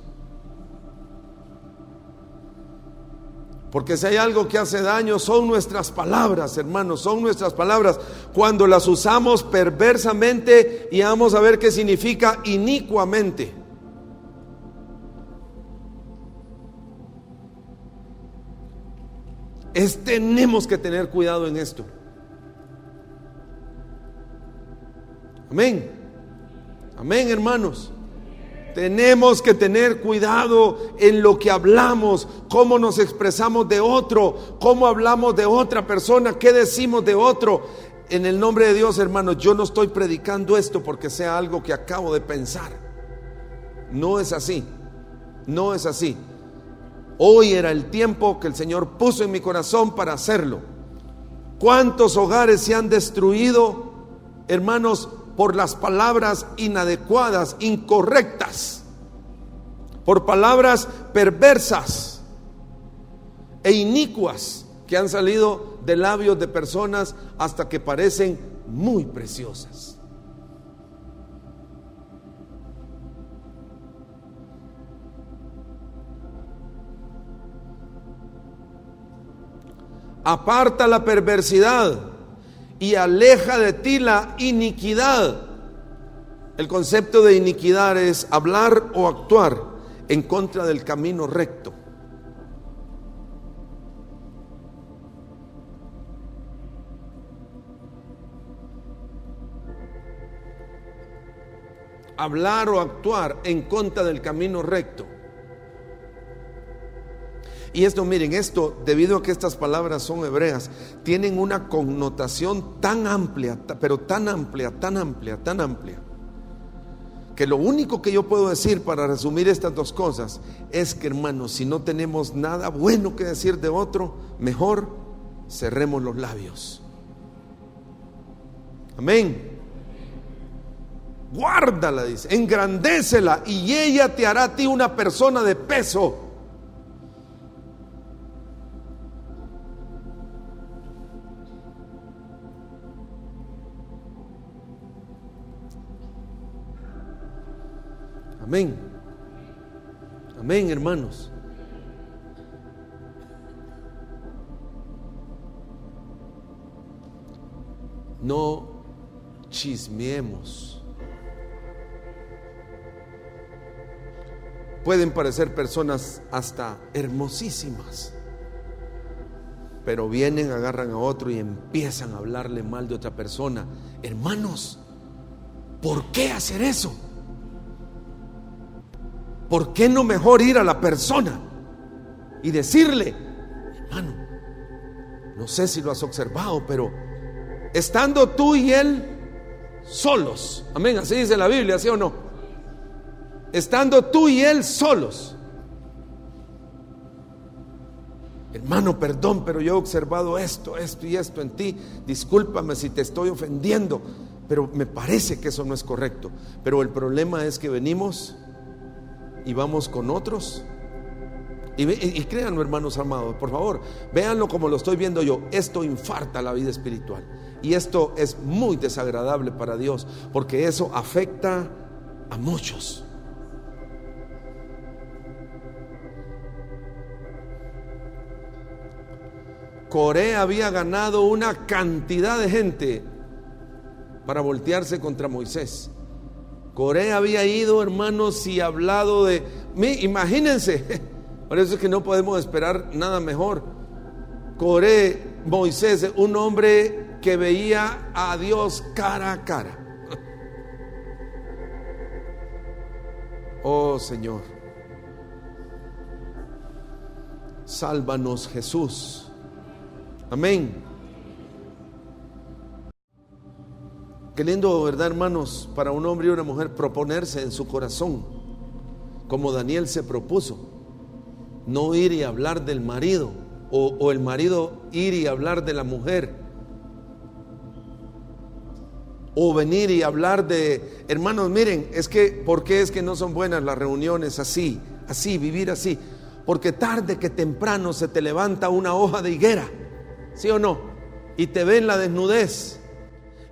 Porque si hay algo que hace daño son nuestras palabras, hermanos, son nuestras palabras. Cuando las usamos perversamente, y vamos a ver qué significa inicuamente. Tenemos que tener cuidado en esto. Amén. Amén, hermanos. Tenemos que tener cuidado en lo que hablamos, cómo nos expresamos de otro, cómo hablamos de otra persona, qué decimos de otro. En el nombre de Dios, hermanos, yo no estoy predicando esto porque sea algo que acabo de pensar. No es así. No es así. Hoy era el tiempo que el Señor puso en mi corazón para hacerlo. ¿Cuántos hogares se han destruido, hermanos, por las palabras inadecuadas, incorrectas, por palabras perversas e inicuas que han salido de labios de personas hasta que parecen muy preciosas? Aparta la perversidad y aleja de ti la iniquidad. El concepto de iniquidad es hablar o actuar en contra del camino recto. Hablar o actuar en contra del camino recto. Y esto, miren, esto, debido a que estas palabras son hebreas, tienen una connotación tan amplia, pero tan amplia, tan amplia, tan amplia, que lo único que yo puedo decir para resumir estas dos cosas es que, hermanos, si no tenemos nada bueno que decir de otro, mejor cerremos los labios. Amén. Guárdala, dice, engrandécela, y ella te hará a ti una persona de peso. Amén. Amén, hermanos. No chismeemos. Pueden parecer personas hasta hermosísimas, pero vienen, agarran a otro y empiezan a hablarle mal de otra persona. Hermanos, ¿por qué hacer eso? ¿Por qué no mejor ir a la persona y decirle: hermano, no sé si lo has observado, pero estando tú y él solos, amén, así dice la Biblia, ¿sí o no? Estando tú y él solos, hermano, perdón, pero yo he observado esto y esto en ti, discúlpame si te estoy ofendiendo, pero me parece que eso no es correcto. Pero el problema es que venimos y vamos con otros, y créanlo, hermanos amados, por favor, véanlo como lo estoy viendo yo. Esto infarta la vida espiritual, y esto es muy desagradable para Dios, porque eso afecta a muchos. Coré había ganado una cantidad de gente para voltearse contra Moisés. Coré había ido, hermanos, y hablado de imagínense, por eso es que no podemos esperar nada mejor. Coré, Moisés, un hombre que veía a Dios cara a cara. Oh Señor, sálvanos, Jesús. Amén. Qué lindo, ¿verdad, hermanos? Para un hombre y una mujer proponerse en su corazón, como Daniel se propuso, no ir y hablar del marido, o el marido ir y hablar de la mujer, o venir y hablar de, hermanos, miren, es que, ¿por qué es que no son buenas las reuniones así, vivir así? Porque tarde que temprano se te levanta una hoja de higuera, ¿sí o no? Y te ven la desnudez.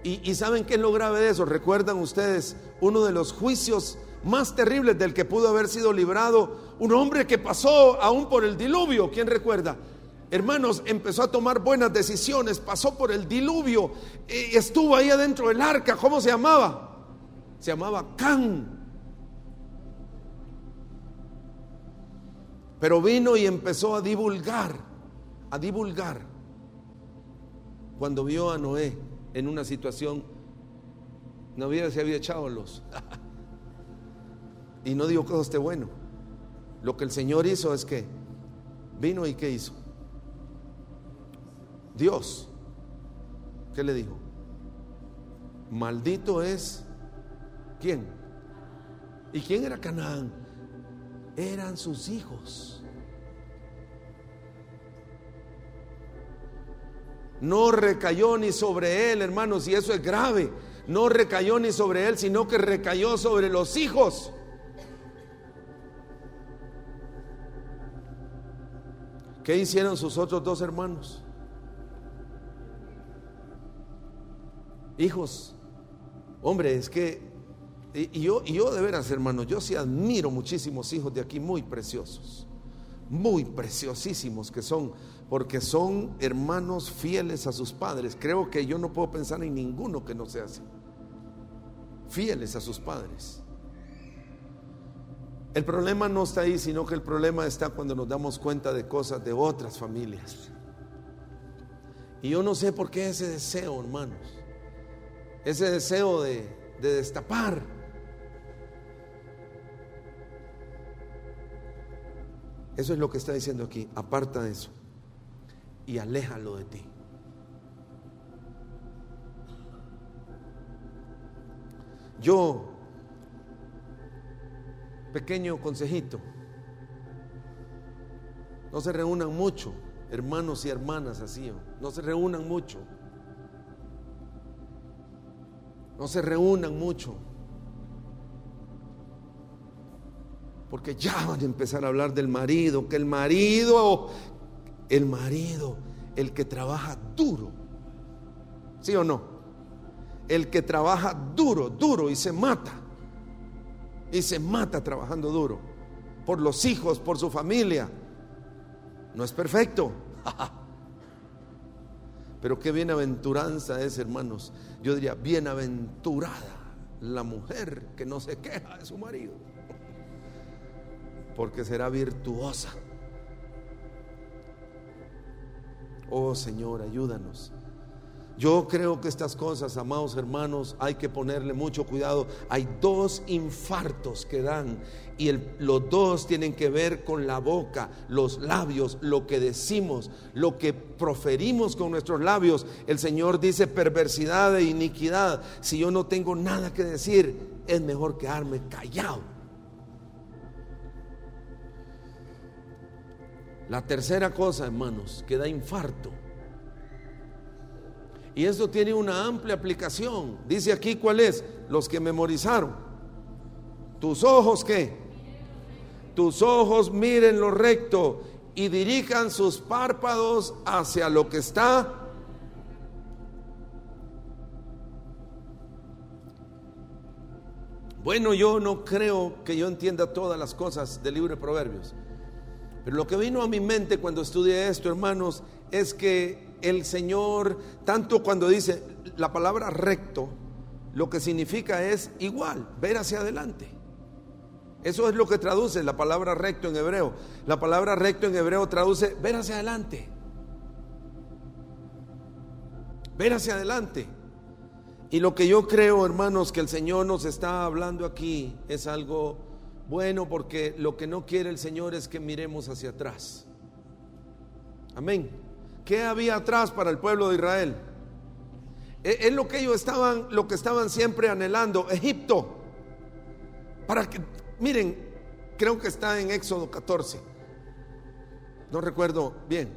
Y ¿saben qué es lo grave de eso? ¿Recuerdan ustedes uno de los juicios más terribles del que pudo haber sido librado un hombre que pasó aún por el diluvio? ¿Quién recuerda? Hermanos, empezó a tomar buenas decisiones, pasó por el diluvio, estuvo ahí adentro del arca. ¿Cómo se llamaba? Se llamaba Can. Pero vino y empezó a divulgar, cuando vio a Noé en una situación. Noé se había echado los y no digo que eso esté bueno. Lo que el Señor hizo es que vino, y ¿qué hizo? Dios, ¿qué le dijo? Maldito es ¿quién? ¿Y quién era Canaán? Eran sus hijos. No recayó ni sobre él, hermanos, y eso es grave. No recayó ni sobre él, sino que recayó sobre los hijos. ¿Qué hicieron sus otros dos hermanos? Hijos. Hombre, es que y yo de veras, hermanos, yo sí admiro muchísimos hijos de aquí, muy preciosos, muy preciosísimos que son, porque son hermanos fieles a sus padres. Creo que yo no puedo pensar en ninguno que no sea así, fieles a sus padres. El problema no está ahí, sino que el problema está cuando nos damos cuenta de cosas de otras familias. Y yo no sé por qué ese deseo, hermanos, ese deseo de destapar. Eso es lo que está diciendo aquí. Aparta de eso y aléjalo de ti. Yo, pequeño consejito, no se reúnan mucho, hermanos y hermanas así, no se reúnan mucho. No se reúnan mucho, porque ya van a empezar a hablar del marido, que el marido, el que trabaja duro, ¿sí o no? El que trabaja duro y se mata trabajando duro, por los hijos, por su familia, no es perfecto. Pero qué bienaventuranza es, hermanos. Yo diría, bienaventurada la mujer que no se queja de su marido, porque será virtuosa. Oh Señor, ayúdanos. Yo creo que estas cosas, amados hermanos, hay que ponerle mucho cuidado. Hay 2 infartos que dan, y los 2 tienen que ver con la boca, los labios, lo que decimos, lo que proferimos con nuestros labios. El Señor dice perversidad e iniquidad. Si yo no tengo nada que decir, es mejor quedarme callado. La tercera cosa, hermanos, que da infarto, y esto tiene una amplia aplicación. Dice aquí cuál es, los que memorizaron. Tus ojos, ¿qué? Tus ojos miren lo recto y dirijan sus párpados hacia lo que está. Bueno, yo no creo que yo entienda todas las cosas del libro de Proverbios, pero lo que vino a mi mente cuando estudié esto, hermanos, es que el Señor, tanto cuando dice la palabra recto, lo que significa es igual, ver hacia adelante. Eso es lo que traduce la palabra recto en hebreo. La palabra recto en hebreo traduce ver hacia adelante. Ver hacia adelante. Y lo que yo creo, hermanos, que el Señor nos está hablando aquí es algo bueno, porque lo que no quiere el Señor es que miremos hacia atrás. Amén. ¿Qué había atrás para el pueblo de Israel? Es lo que ellos estaban siempre anhelando, Egipto. Para que, miren, creo que está en Éxodo 14. No recuerdo bien.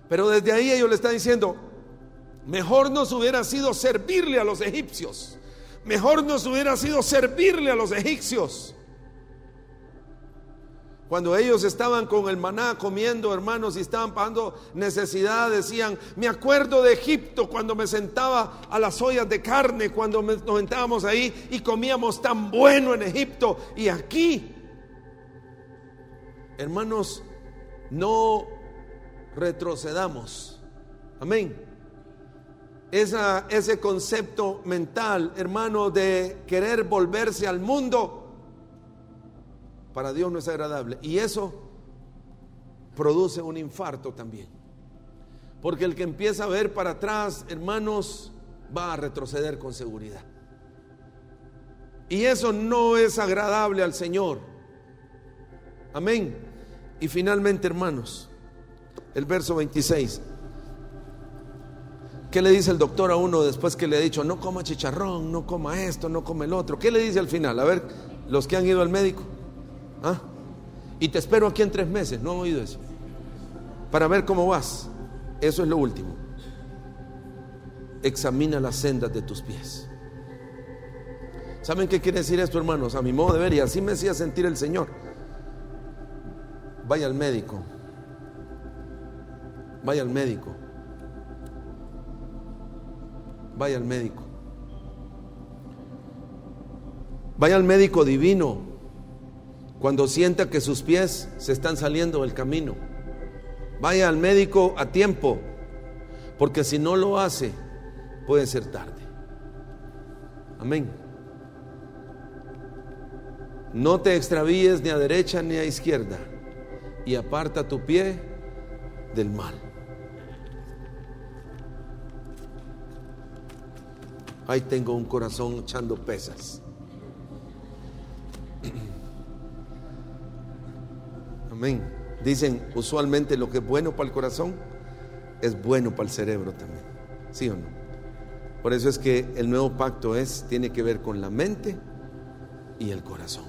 Pero desde ahí ellos le están diciendo, mejor nos hubiera sido servirle a los egipcios. Mejor nos hubiera sido servirle a los egipcios. Cuando ellos estaban con el maná comiendo, hermanos, y estaban pasando necesidad, decían, me acuerdo de Egipto cuando me sentaba a las ollas de carne, cuando nos sentábamos ahí y comíamos tan bueno en Egipto. Y aquí, hermanos, no retrocedamos. Amén. Ese concepto mental, hermano, de querer volverse al mundo, para Dios no es agradable. Y eso produce un infarto también, porque el que empieza a ver para atrás, hermanos, va a retroceder con seguridad. Y eso no es agradable al Señor. Amén. Y finalmente, hermanos, el verso 26. ¿Qué le dice el doctor a uno después que le ha dicho no coma chicharrón, no coma esto, no coma el otro? ¿Qué le dice al final? A ver, los que han ido al médico. ¿Ah? Y te espero aquí en 3 meses. ¿No han oído eso? Para ver cómo vas. Eso es lo último. Examina las sendas de tus pies. ¿Saben qué quiere decir esto, hermanos? A mi modo de ver, y así me hacía sentir el Señor. Vaya al médico. Vaya al médico. Vaya al médico. Vaya al médico divino cuando sienta que sus pies se están saliendo del camino. Vaya al médico a tiempo, porque si no lo hace, puede ser tarde. Amén. No te extravíes ni a derecha ni a izquierda, y aparta tu pie del mal. Ahí tengo un corazón echando pesas. Amén. Amén. Dicen usualmente lo que es bueno para el corazón es bueno para el cerebro también. ¿Sí o no? Por eso es que el nuevo pacto tiene que ver con la mente y el corazón.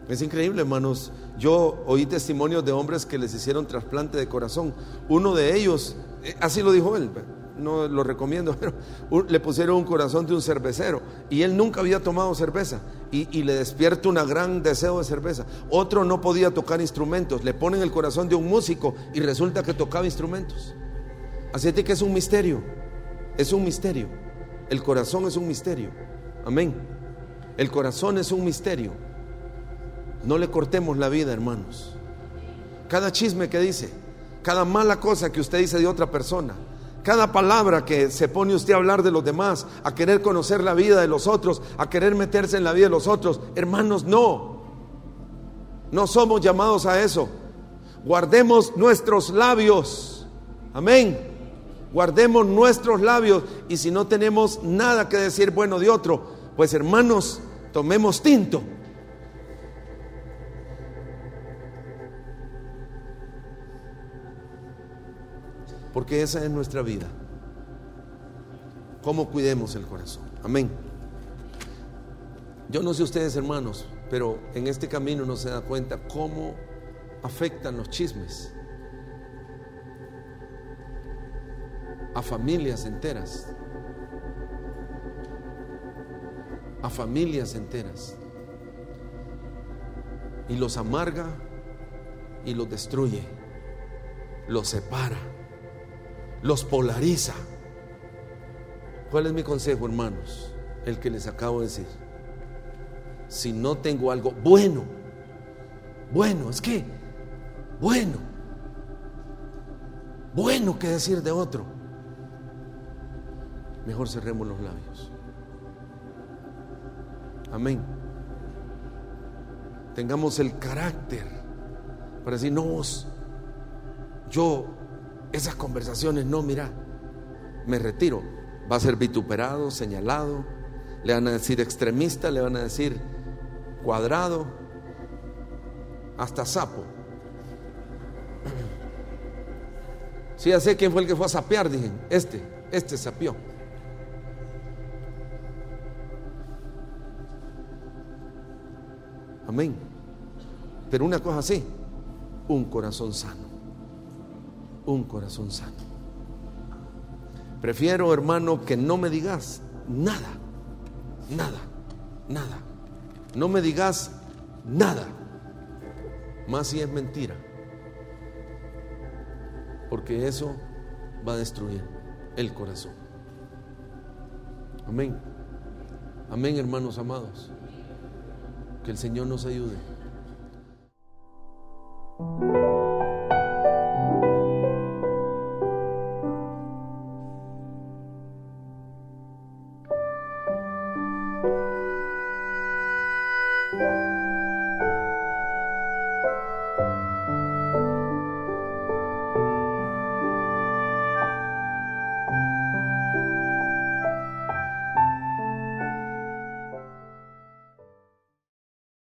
Es increíble, hermanos. Yo oí testimonios de hombres que les hicieron trasplante de corazón. Uno de ellos, así lo dijo él, no lo recomiendo, pero le pusieron un corazón de un cervecero y él nunca había tomado cerveza y le despierta un gran deseo de cerveza. Otro no podía tocar instrumentos, le ponen el corazón de un músico y resulta que tocaba instrumentos. Así es que es un misterio, es un misterio. El corazón es un misterio. Amén. El corazón es un misterio. No le cortemos la vida, hermanos. Cada chisme que dice, cada mala cosa que usted dice de otra persona, cada palabra que se pone usted a hablar de los demás, a querer conocer la vida de los otros, a querer meterse en la vida de los otros, hermanos, no somos llamados a eso. Guardemos nuestros labios. Amén. Guardemos nuestros labios. Y si no tenemos nada que decir bueno de otro, pues hermanos, tomemos tinto. Porque esa es nuestra vida. Cómo cuidemos el corazón. Amén. Yo no sé ustedes, hermanos, pero en este camino uno se da cuenta cómo afectan los chismes a familias enteras. A familias enteras. Y los amarga y los destruye. Los separa. Los polariza. ¿Cuál es mi consejo, hermanos? El que les acabo de decir. Si no tengo algo bueno que decir de otro, mejor cerremos los labios. Amén. Tengamos el carácter para decir, no, esas conversaciones no, mira, me retiro. Va a ser vituperado, señalado, le van a decir extremista, le van a decir cuadrado, hasta sapo. Sí, ya sé quién fue el que fue a sapear, dije, este sapió. Amén. Pero una cosa así, un corazón sano. Un corazón sano. Prefiero, hermano, que no me digas nada. No me digas nada. Más si es mentira. Porque eso va a destruir el corazón. Amén. Amén, hermanos amados. Que el Señor nos ayude.